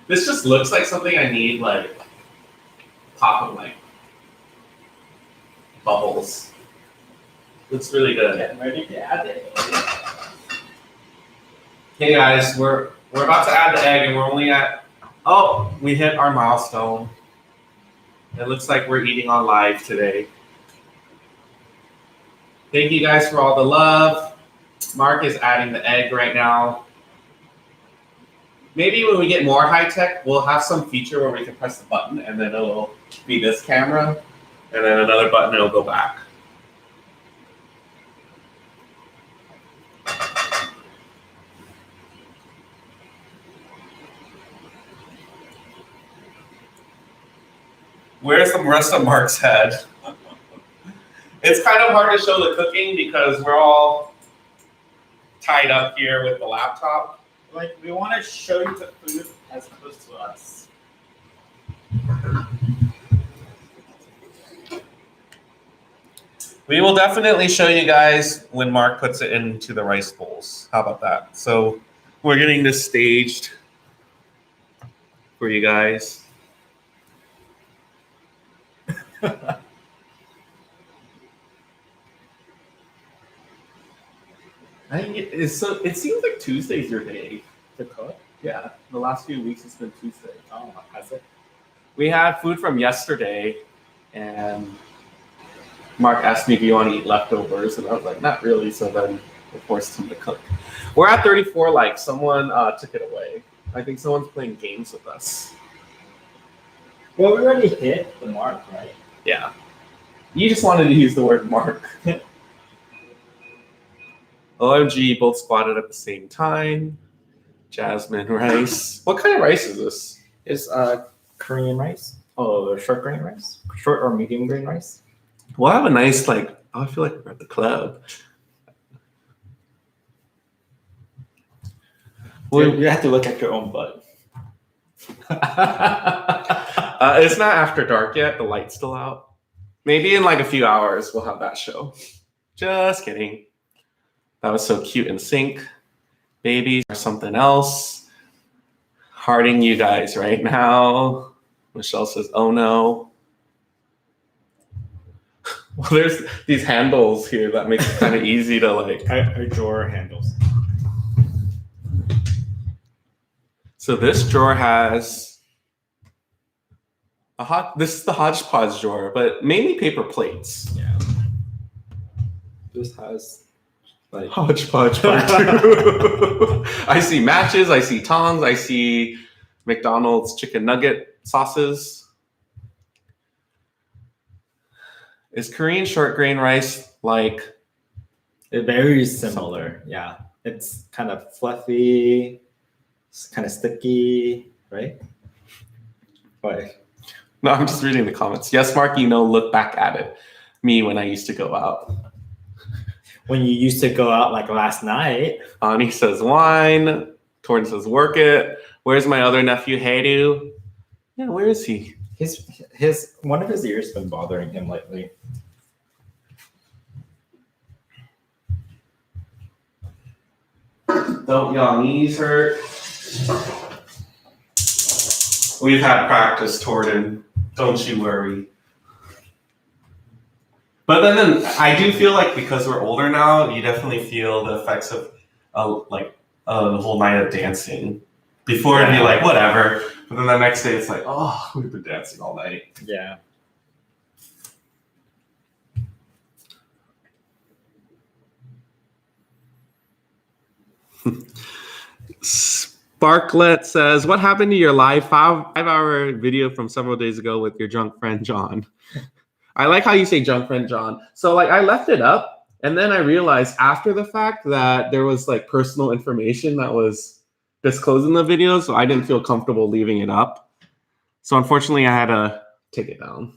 This just looks like something I need, like, top of, like, bubbles. Looks really good. Getting ready to add it. Hey guys, we're about to add the egg and we're only at, oh, we hit our milestone. It looks like we're eating on live today. Thank you guys for all the love. Mark is adding the egg right now. Maybe when we get more high tech, we'll have some feature where we can press the button and then it'll be this camera and then another button, it'll go back. Where's the rest of Mark's head? It's kind of hard to show the cooking because we're all tied up here with the laptop. Like, we want to show you the food as close to us. We will definitely show you guys when Mark puts it into the rice bowls. How about that? So we're getting this staged for you guys. I think it seems like Tuesday's your day to cook. Yeah, the last few weeks it's been Tuesday. Oh, has it? We had food from yesterday, and Mark asked me if you want to eat leftovers, and I was like, not really. So then we forced him to cook. We're at 34 likes. Someone took it away. I think someone's playing games with us. Well, we already hit the mark, right? Yeah. You just wanted to use the word mark. OMG, both spotted at the same time. Jasmine rice. What kind of rice is this? It's Korean rice. Oh, short grain rice? Short or medium grain rice? Well, I have a nice, like, oh, I feel like we're at the club. Well, you have to look at your own butt. It's not after dark yet. The light's still out. Maybe in like a few hours we'll have that show. Just kidding. That was so cute in sync. Babies or something else. Hearting you guys right now. Michelle says, oh no. Well, there's these handles here that make it kind of easy to like. Our drawer handles. So this drawer has this is the hodgepodge drawer, but mainly paper plates. Yeah. This has like hodgepodge part two. I see matches, I see tongs, I see McDonald's chicken nugget sauces. Is Korean short grain rice like? Very similar. Yeah, it's kind of fluffy. It's kind of sticky, right? But No, I'm just reading the comments. Yes, Mark, you know, look back at it. Me when I used to go out. when you used to go out like last night. Ani says wine. Torn says work it. Where's my other nephew, Heidu? Yeah, where is he? His one of his ears been bothering him lately. Don't y'all knees hurt? We've had practice, Torden. Don't you worry. But then I do feel like because we're older now, you definitely feel the effects of the whole night of dancing. Before it'd be like, whatever. But then the next day it's like, oh, we've been dancing all night. Yeah. Sparklet says, what happened to your live 5-hour video from several days ago with your drunk friend John? I like how you say drunk friend John. So like I left it up and then I realized after the fact that there was like personal information that was disclosed in the video, so I didn't feel comfortable leaving it up. So unfortunately I had to take it down.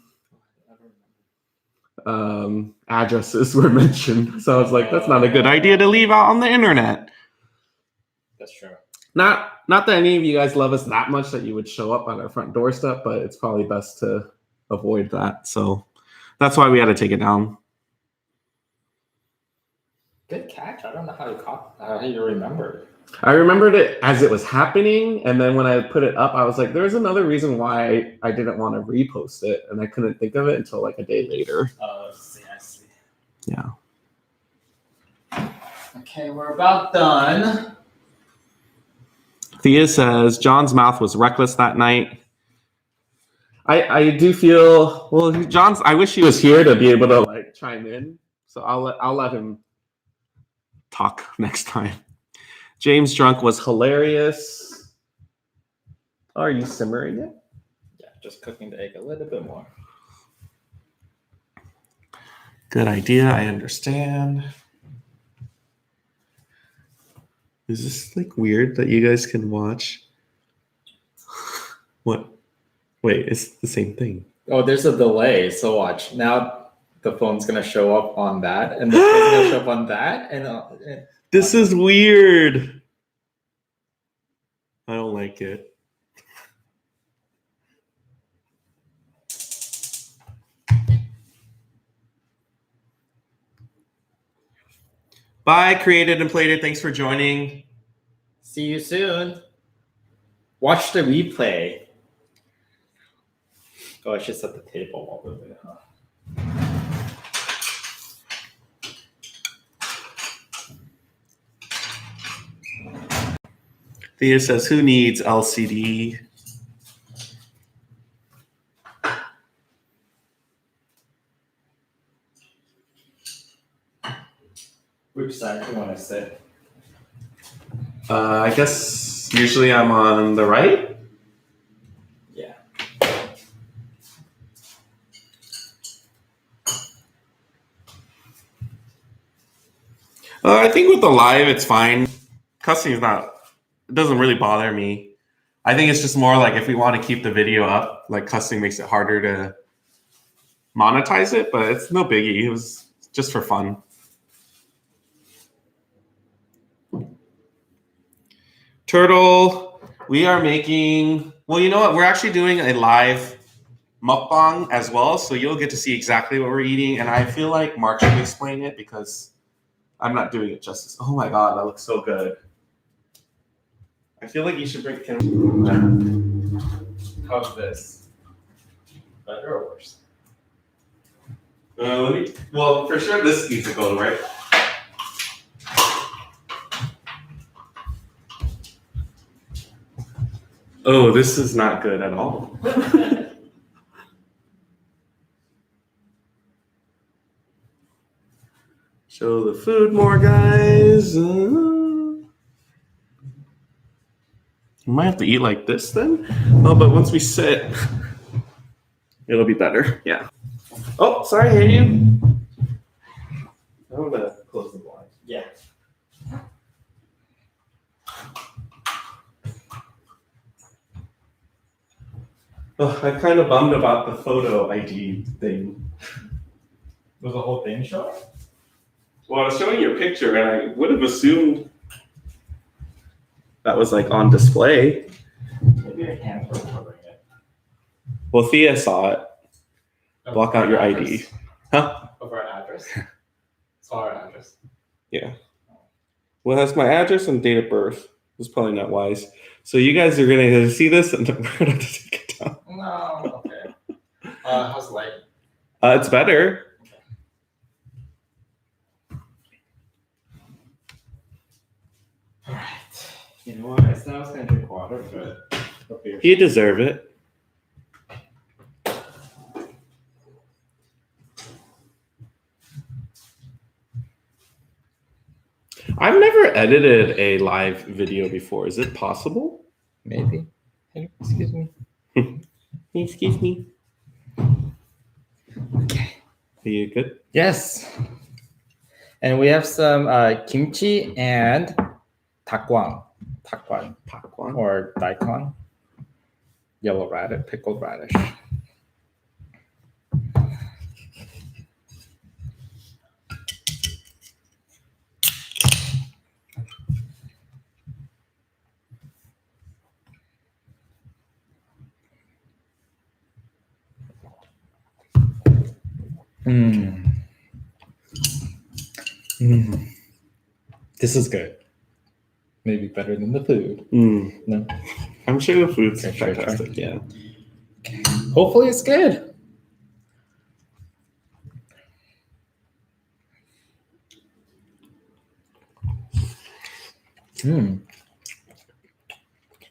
Addresses were mentioned. So I was like, that's not a good idea to leave out on the internet. That's true. Not that any of you guys love us that much that you would show up on our front doorstep, but it's probably best to avoid that. So that's why we had to take it down. Good catch. I don't know how you remembered. I remembered it as it was happening, and then when I put it up, I was like, there's another reason why I didn't want to repost it, and I couldn't think of it until like a day later. I see. Yeah. Okay, we're about done. Thea says, John's mouth was reckless that night. I do feel, well, I wish he was here to be able to like chime in. So I'll let him talk next time. James drunk was hilarious. Are you simmering it? Yeah, just cooking the egg a little bit more. Good idea. I understand. Is this like weird that you guys can watch? What? Wait, it's the same thing. Oh, there's a delay. So watch. Now the phone's going to show up on that, and the phone's going to show up on that. And this is weird. I don't like it. Bye, Created and Played It. Thanks for joining. See you soon. Watch the replay. Oh, I should set the table over there, huh? Thea says, who needs LCD? Which side do you want to sit? I guess usually I'm on the right. Yeah. I think with the live, it's fine. Cussing is not, it doesn't really bother me. I think it's just more like if we want to keep the video up, like cussing makes it harder to monetize it, but it's no biggie. It was just for fun. Turtle, we are making, well, you know what? We're actually doing a live mukbang as well, so you'll get to see exactly what we're eating. And I feel like Mark should explain it because I'm not doing it justice. Oh my God, that looks so good. I feel like you should bring him. How's this? Better or worse? Well, for sure this needs to go, right? Oh, this is not good at all. Show the food more, guys. We might have to eat like this then. Oh, but once we sit, it'll be better. Yeah. Oh, sorry, hey you. I'm gonna close the blind. Yeah. Oh, I'm kind of bummed about the photo ID thing. Was the whole thing showing? Well, I was showing you a picture, and I would have assumed that was like on display. Maybe I can for covering it. Well, Thea saw it. Block out your ID. Huh? Of our address? Saw our address. Yeah. Well, that's my address and date of birth. It's probably not wise. So you guys are gonna see this, and we're gonna have to take it down. No, okay. How's the light? It's better. All right. You know what? I said I was gonna drink water, but a beer. You deserve it. I've never edited a live video before. Is it possible? Maybe. Excuse me. Excuse me. Okay. Are you good? Yes. And we have some kimchi and takwan. Pakwan. Or daikon. Yellow radish, pickled radish. This is good. Maybe better than the food. No. I'm sure the food's Okay, sure, fantastic. Yeah. Hopefully it's good.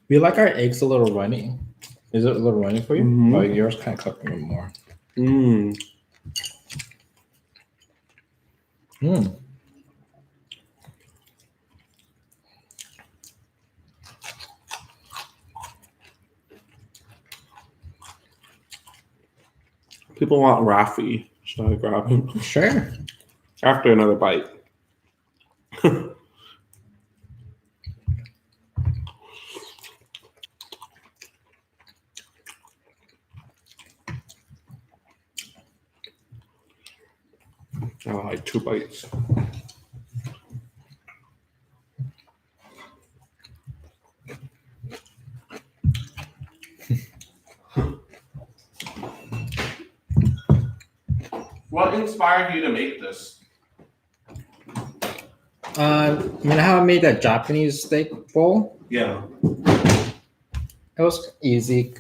We like our eggs a little runny. Is it a little runny for you? Mhm. Oh, yours kind of cooking it more. People want Rafi. Should I grab him? Sure. After another bite. Oh, like 2 bites. What inspired you to make this? How I made that Japanese steak bowl, Yeah. it was easy,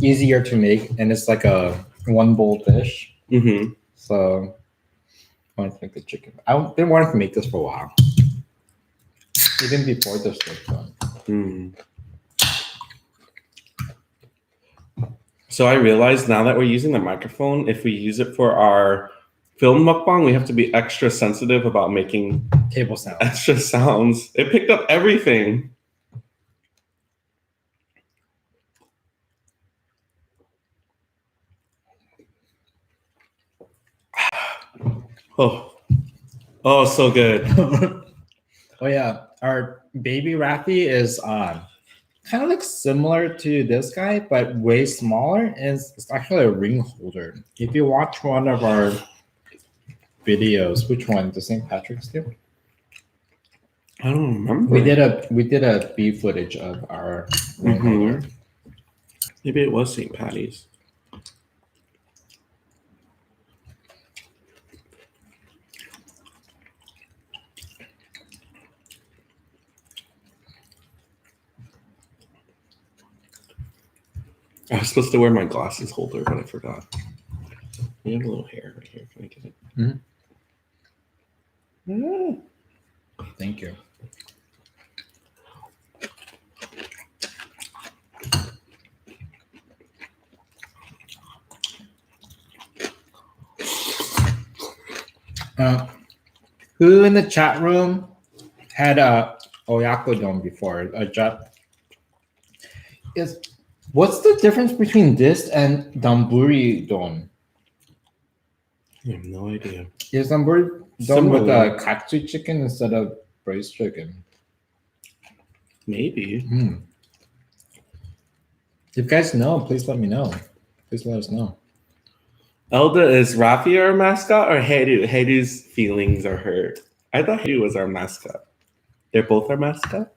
easier to make, and it's like a one bowl dish. Mm-hmm. So I want to make the chicken. I've been wanting to make this for a while, even before this was done. So I realized now that we're using the microphone, if we use it for our film mukbang, we have to be extra sensitive about making Table sound. extra sounds. It picked up everything. Oh, so good. Oh yeah, our baby Rafi is kind of like similar to this guy, but way smaller. And it's actually a ring holder. If you watch one of our videos, which one? The St. Patrick's Day? I don't remember. We did a B footage of our ring holder. Maybe it was St. Patty's. I was supposed to wear my glasses holder, but I forgot. You have a little hair right here. Can I get it? Thank you. Who in the chat room had a Oyakudon before? What's the difference between this and donburi don? I have no idea. Is donburi don with Similar. katsu chicken instead of braised chicken? Maybe. If you guys know, please let me know. Please let us know. Elda, is Rafi our mascot or Hedu? Hedu's feelings are hurt. I thought Hedu was our mascot. They're both our mascot?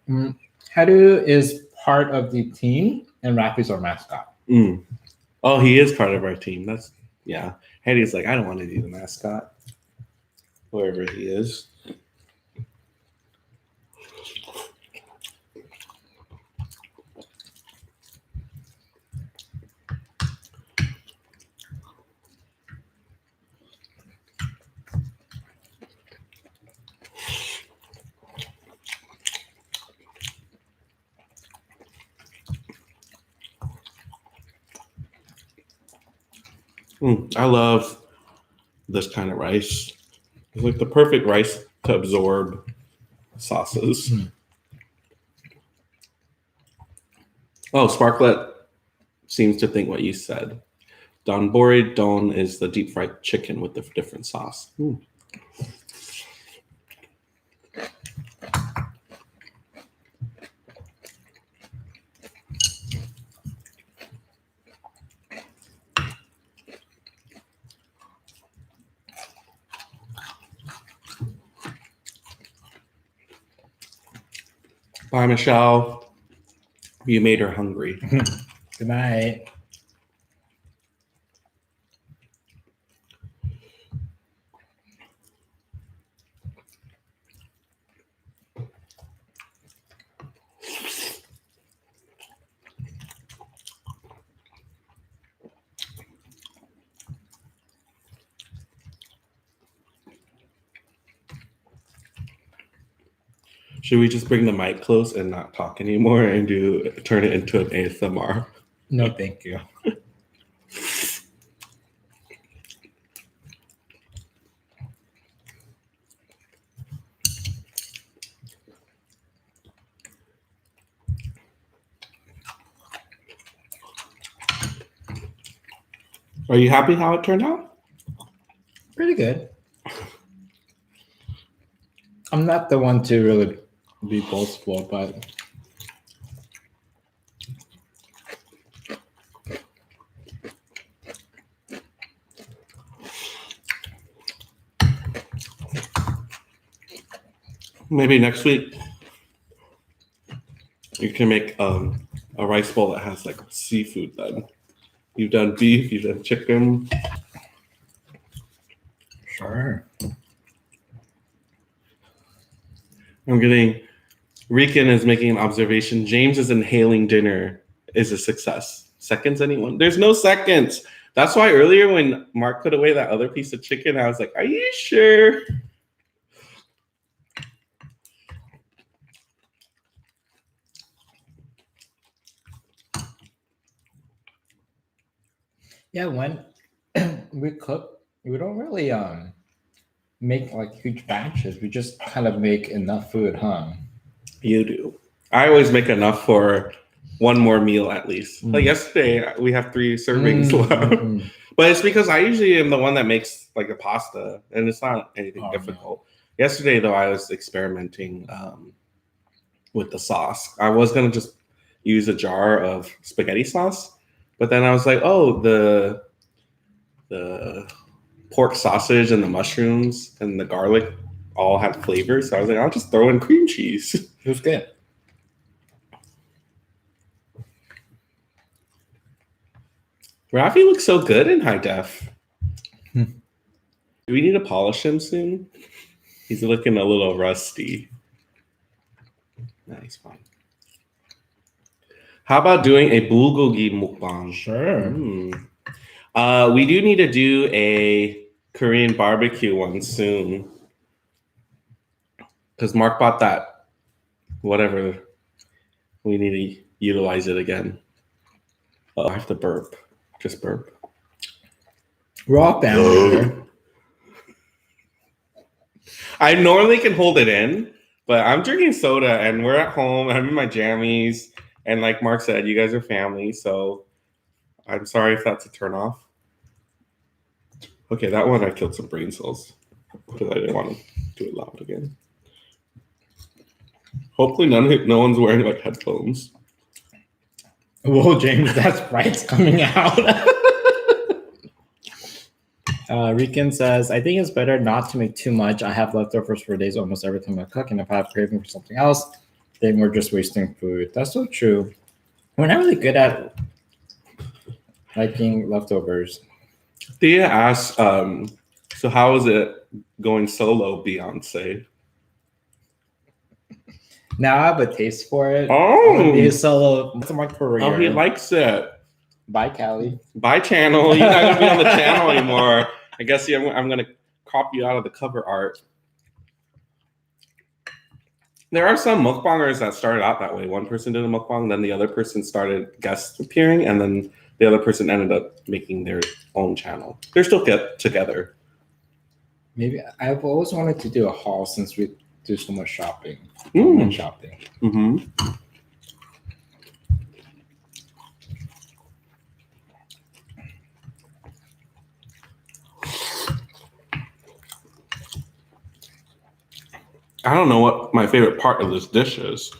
Haru is part of the team, and Rafi's our mascot. Oh, he is part of our team. That's yeah. Hedu's like, I don't want to be the mascot. Wherever he is. I love this kind of rice. It's like the perfect rice to absorb sauces. Oh, Sparklet seems to think what you said. Donbori don is the deep fried chicken with the different sauce. Bye, Michelle. You made her hungry. Good night. Should we just bring the mic close and not talk anymore and turn it into an ASMR? No, thank you. Are you happy how it turned out? Pretty good. I'm not the one to really be boastful, but Maybe next week you can make a rice bowl that has like seafood then. You've done beef, you've done chicken. sure. I'm getting Rican is making an observation. James is inhaling dinner is a success. Seconds, anyone? There's no seconds. That's why earlier when Mark put away that other piece of chicken, I was like, are you sure? Yeah, when we cook, we don't really make like huge batches. We just kind of make enough food, huh? You do. I always make enough for one more meal at least. Like yesterday, we have 3 servings left. But it's because I usually am the one that makes like a pasta, and it's not anything difficult. No. Yesterday, though, I was experimenting with the sauce. I was gonna just use a jar of spaghetti sauce, but then I was like, oh, the pork sausage and the mushrooms and the garlic all had flavor, so I was like, I'll just throw in cream cheese. It was good. Rafi looks so good in high def. Do we need to polish him soon? He's looking a little rusty. Nice, fine. How about doing a bulgogi mukbang? Sure. We do need to do a Korean barbecue one soon. Because Mark bought that, whatever. We need to utilize it again. Oh, I have to burp. Just burp. Raw family here. I normally can hold it in, but I'm drinking soda and we're at home. I'm in my jammies. And like Mark said, you guys are family, so I'm sorry if that's a turnoff. Okay, that one I killed some brain cells because I didn't want to do it loud again. Hopefully no one's wearing like headphones. Whoa, James, that's Sprite's coming out. Rican says, I think it's better not to make too much. I have leftovers for days almost every time I cook, and if I have craving for something else, then we're just wasting food. That's so true. We're not really good at liking leftovers. Thea asks, so how is it going solo, Beyonce? Now I have a taste for it. Oh. I'm gonna be a solo. What's my career? Oh, he likes it. Bye, Callie. Bye, channel. You're not going to be on the channel anymore. I guess I'm going to crop you out of the cover art. There are some mukbangers that started out that way. One person did a mukbang, then the other person started guest appearing, and then the other person ended up making their own channel. They're still together. Maybe I've always wanted to do a haul since we do so much shopping. Shopping. Mm-hmm. I don't know what my favorite part of this dish is.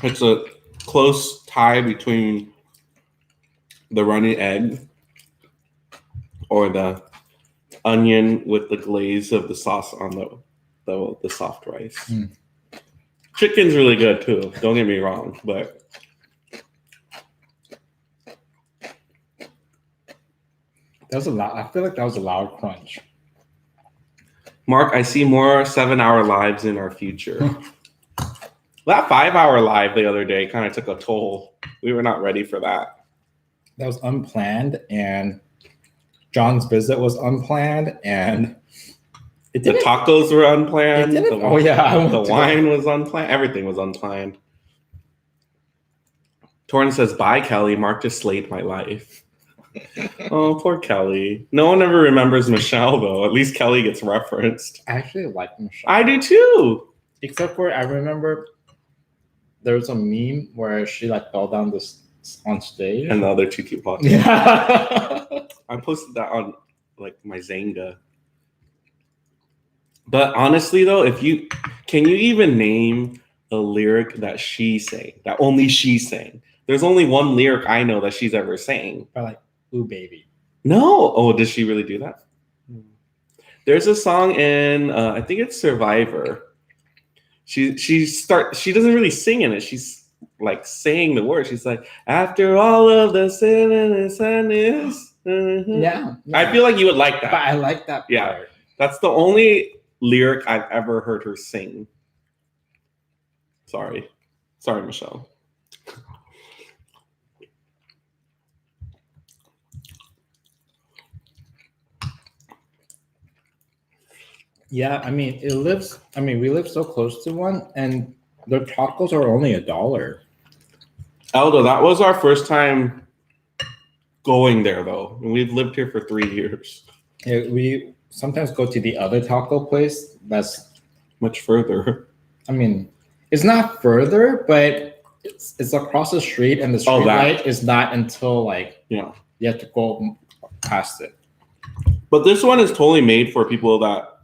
It's a close tie between the runny egg or the onion with the glaze of the sauce on the soft rice. Mm. Chicken's really good too. Don't get me wrong, but that was a loud. I feel like that was a loud crunch. Mark, I see more 7-hour lives in our future. That 5-hour live the other day kind of took a toll. We were not ready for that. That was unplanned, and John's visit was unplanned, and the tacos were unplanned. The wine was unplanned. Everything was unplanned. Torn says, bye, Kelly. Mark just slayed my life. Oh, poor Kelly. No one ever remembers Michelle, though. At least Kelly gets referenced. I actually like Michelle. I do, too. Except for, I remember there was a meme where she like fell down on stage. And the other two keep walking. Yeah. I posted that on like my Zanga. But honestly, though, can you even name a lyric that she sang, that only she sang? There's only one lyric I know that she's ever sang. But like, ooh, baby. No. Oh, does she really do that? There's a song in, I think it's Survivor. She doesn't really sing in it. She's like saying the words. She's like, after all of the sin and sadness. Mm-hmm. Yeah. I feel like you would like that. But I like that part. Yeah. That's the only lyric I've ever heard her sing. Sorry, Michelle. Yeah, I mean, we live so close to one, and their tacos are only $1. Aldo, that was our first time going there, though. And we've lived here for 3 years. Yeah, we sometimes go to the other taco place that's much further. I mean, it's not further, but it's across the street, and the street light is not until you have to go past it. But this one is totally made for people that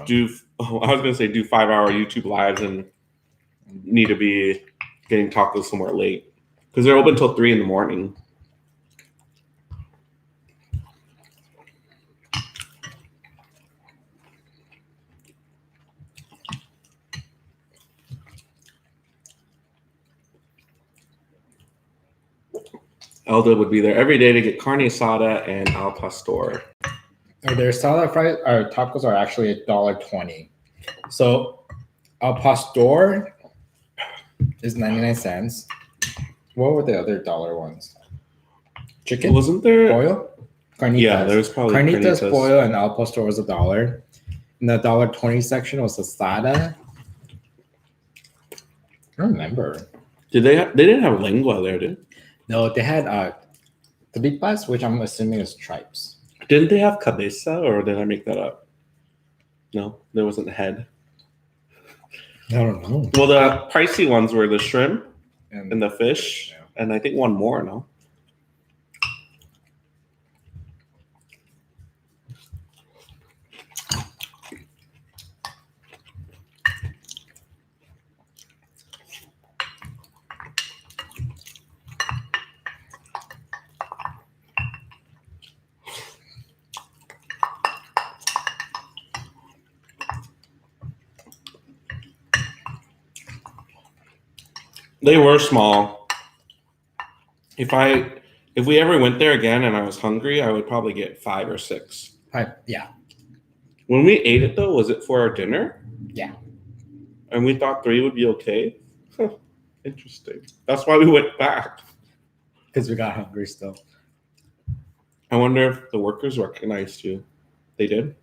do 5-hour YouTube lives and need to be getting tacos somewhere late because they're open till 3 in the morning. Elda would be there every day to get carne asada and al pastor. Their salad fries or tacos are actually $1.20. So al pastor is 99 cents. What were the other dollar ones? Chicken? Wasn't there pollo? Carnitas. Yeah, there was probably carnitas, pollo, and al pastor was $1. In the $1.20 section was asada. I don't remember. They didn't have lengua there, did they? No, they had tripas, which I'm assuming is tripes. Didn't they have cabeza, or did I make that up? No, there wasn't a head. I don't know. Well, the pricey ones were the shrimp and the fish, Yeah. and I think one more. No. They were small. If we ever went there again and I was hungry, I would probably get 5 or 6. Yeah. When we ate it though, was it for our dinner? Yeah. And we thought 3 would be okay. Huh. Interesting. That's why we went back. Because we got hungry still. I wonder if the workers recognized you. They did?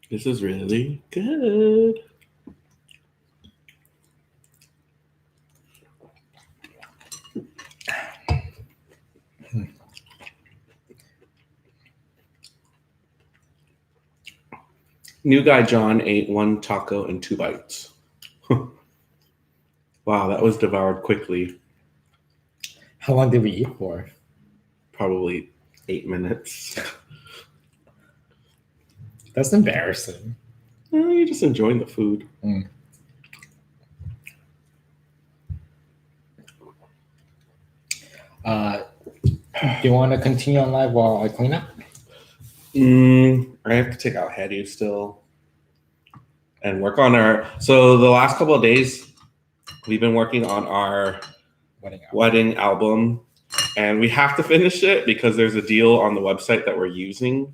This is really good. New guy John ate 1 taco in 2 bites. Wow, that was devoured quickly. How long did we eat for? Probably 8 minutes. That's embarrassing. You're just enjoying the food. Mm. Do you want to continue on live while I clean up? I have to take out Hetty still and work on our. So the last couple of days, we've been working on our wedding album, and we have to finish it because there's a deal on the website that we're using,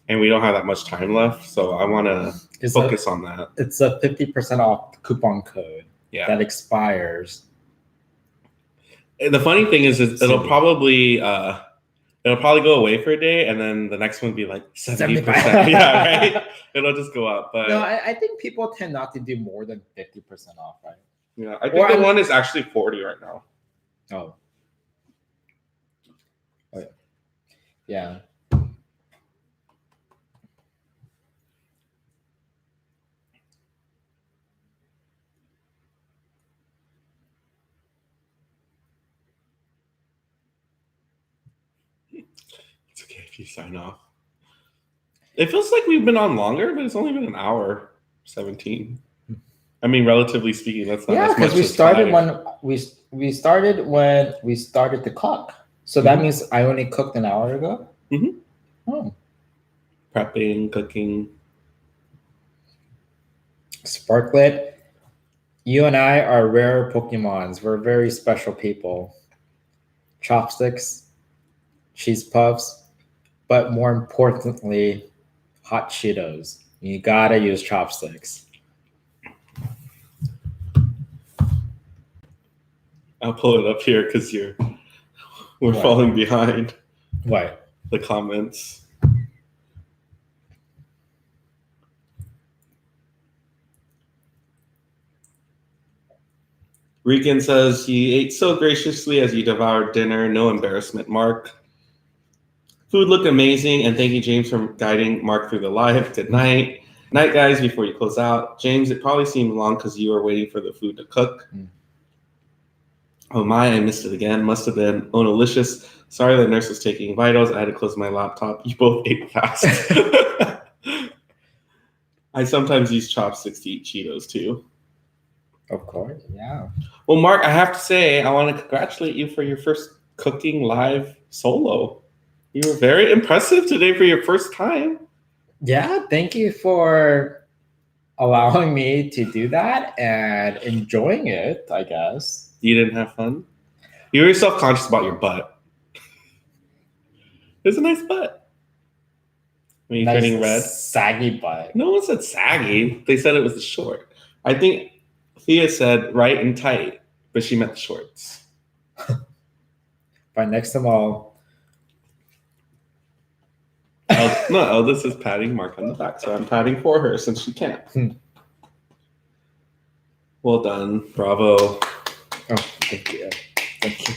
and we don't have that much time left. So I want to focus on that. It's a 50% off coupon code that expires. And the funny thing is it'll probably go away for a day, and then the next one will be like 70%. Yeah, right. It'll just go up. But no, I think people tend not to do more than 50% off, right? Yeah, I think the one is actually 40 right now. Oh. Yeah. It's okay if you sign off. It feels like we've been on longer, but it's only been an hour 17. I mean, relatively speaking, that's not as much. Because we started when we started the clock. So that means I only cooked an hour ago. Mm-hmm. Oh. Prepping, cooking. Sparklet, you and I are rare Pokemons. We're very special people. Chopsticks, cheese puffs, but more importantly, hot Cheetos. You gotta use chopsticks. I'll pull it up here because we're falling behind. What? The comments. Regan says he ate so graciously as he devoured dinner. No embarrassment, Mark. Food looked amazing, and thank you, James, for guiding Mark through the live. Good night. Night, guys, before you close out. James, it probably seemed long because you were waiting for the food to cook. Oh my, I missed it again. Must have been Onalicious. Sorry, the nurse was taking vitals. I had to close my laptop. You both ate fast. I sometimes use chopsticks to eat Cheetos too. Of course, yeah. Well, Mark, I have to say, I want to congratulate you for your first cooking live solo. You were very impressive today for your first time. Yeah, thank you for allowing me to do that and enjoying it, I guess. You didn't have fun? You were self-conscious about your butt. It's a nice butt. Are you turning red? Saggy butt. No one said saggy. They said it was the short. I think Thea said right and tight, but she meant the shorts. By next time I'll... No, Eldis is patting Mark on the back, so I'm patting for her since she can't. Well done. Bravo. Oh, thank you. Thank you.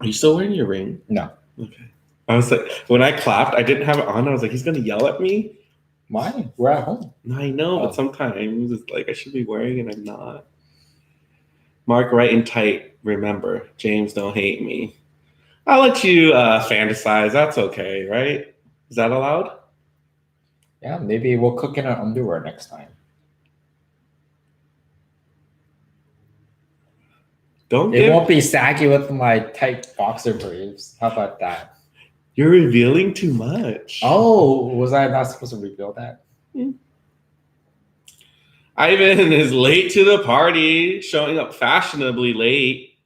Are you still wearing your ring? No. Okay. I was like, when I clapped, I didn't have it on. I was like, he's gonna yell at me. Why? We're at home. I know, Oh. but sometimes it's like I should be wearing and I'm not. Mark, right and tight. Remember, James, don't hate me. I'll let you fantasize. That's okay, right? Is that allowed? Yeah, maybe we'll cook in our underwear next time. Don't It give. won't be saggy with my tight boxer briefs. How about that? You're revealing too much. Oh, was I not supposed to reveal that? Ivan is late to the party, showing up fashionably late.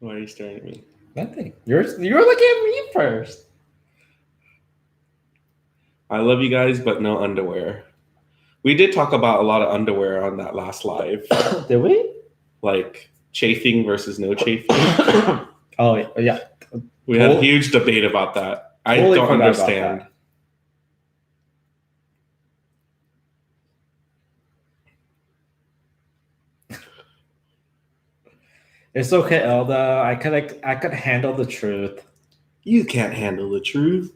Why are you staring at me? Nothing. You're looking at me first. I love you guys, but no underwear. We did talk about a lot of underwear on that last live. Did we? Like chafing versus no chafing. Oh yeah. We had a huge debate about that. I Totally don't forgot about understand. that. It's okay, Elda. I could handle the truth. You can't handle the truth.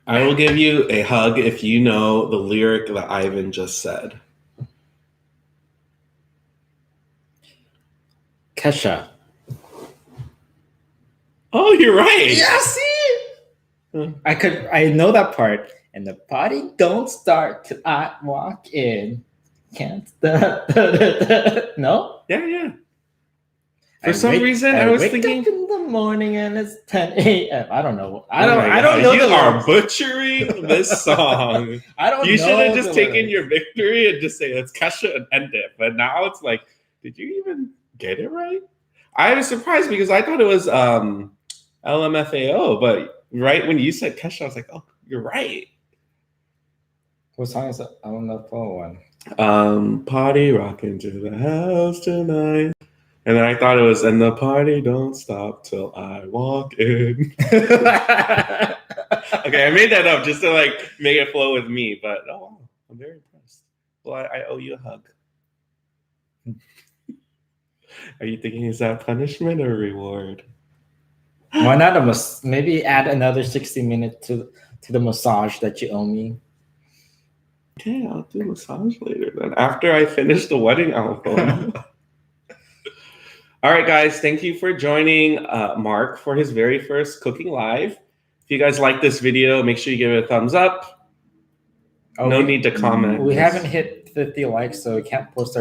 I will give you a hug if you know the lyric that Ivan just said. Kesha. Oh, you're right. Yeah, see? I know that part. And the party don't start till I walk in. Can't stop. No? Yeah. For some reason, I was wake thinking up in the morning and it's 10 a.m. I don't know. I Oh don't my God, know. You the are lyrics. butchering this song. I don't. You know should have just the taken lyrics. your victory and just say let's Kesha and end it. But now it's like, did you even get it right? I was surprised because I thought it was LMFAO, but right when you said Kesha, I was like, oh, you're right. What song is that? I don't know the full one. Party rocking to the house tonight. And then I thought it was, and the party don't stop till I walk in. Okay, I made that up just to like make it flow with me, but oh wow, I'm very impressed. Well, I owe you a hug. Are you thinking is that punishment or reward? Why not maybe add another 60 minutes to the massage that you owe me? Okay, I'll do massage later then. After I finish the wedding album. All right, guys, thank you for joining Mark for his very first cooking live. If you guys like this video, make sure you give it a thumbs up. No need to comment. We haven't hit 50 likes, so we can't post our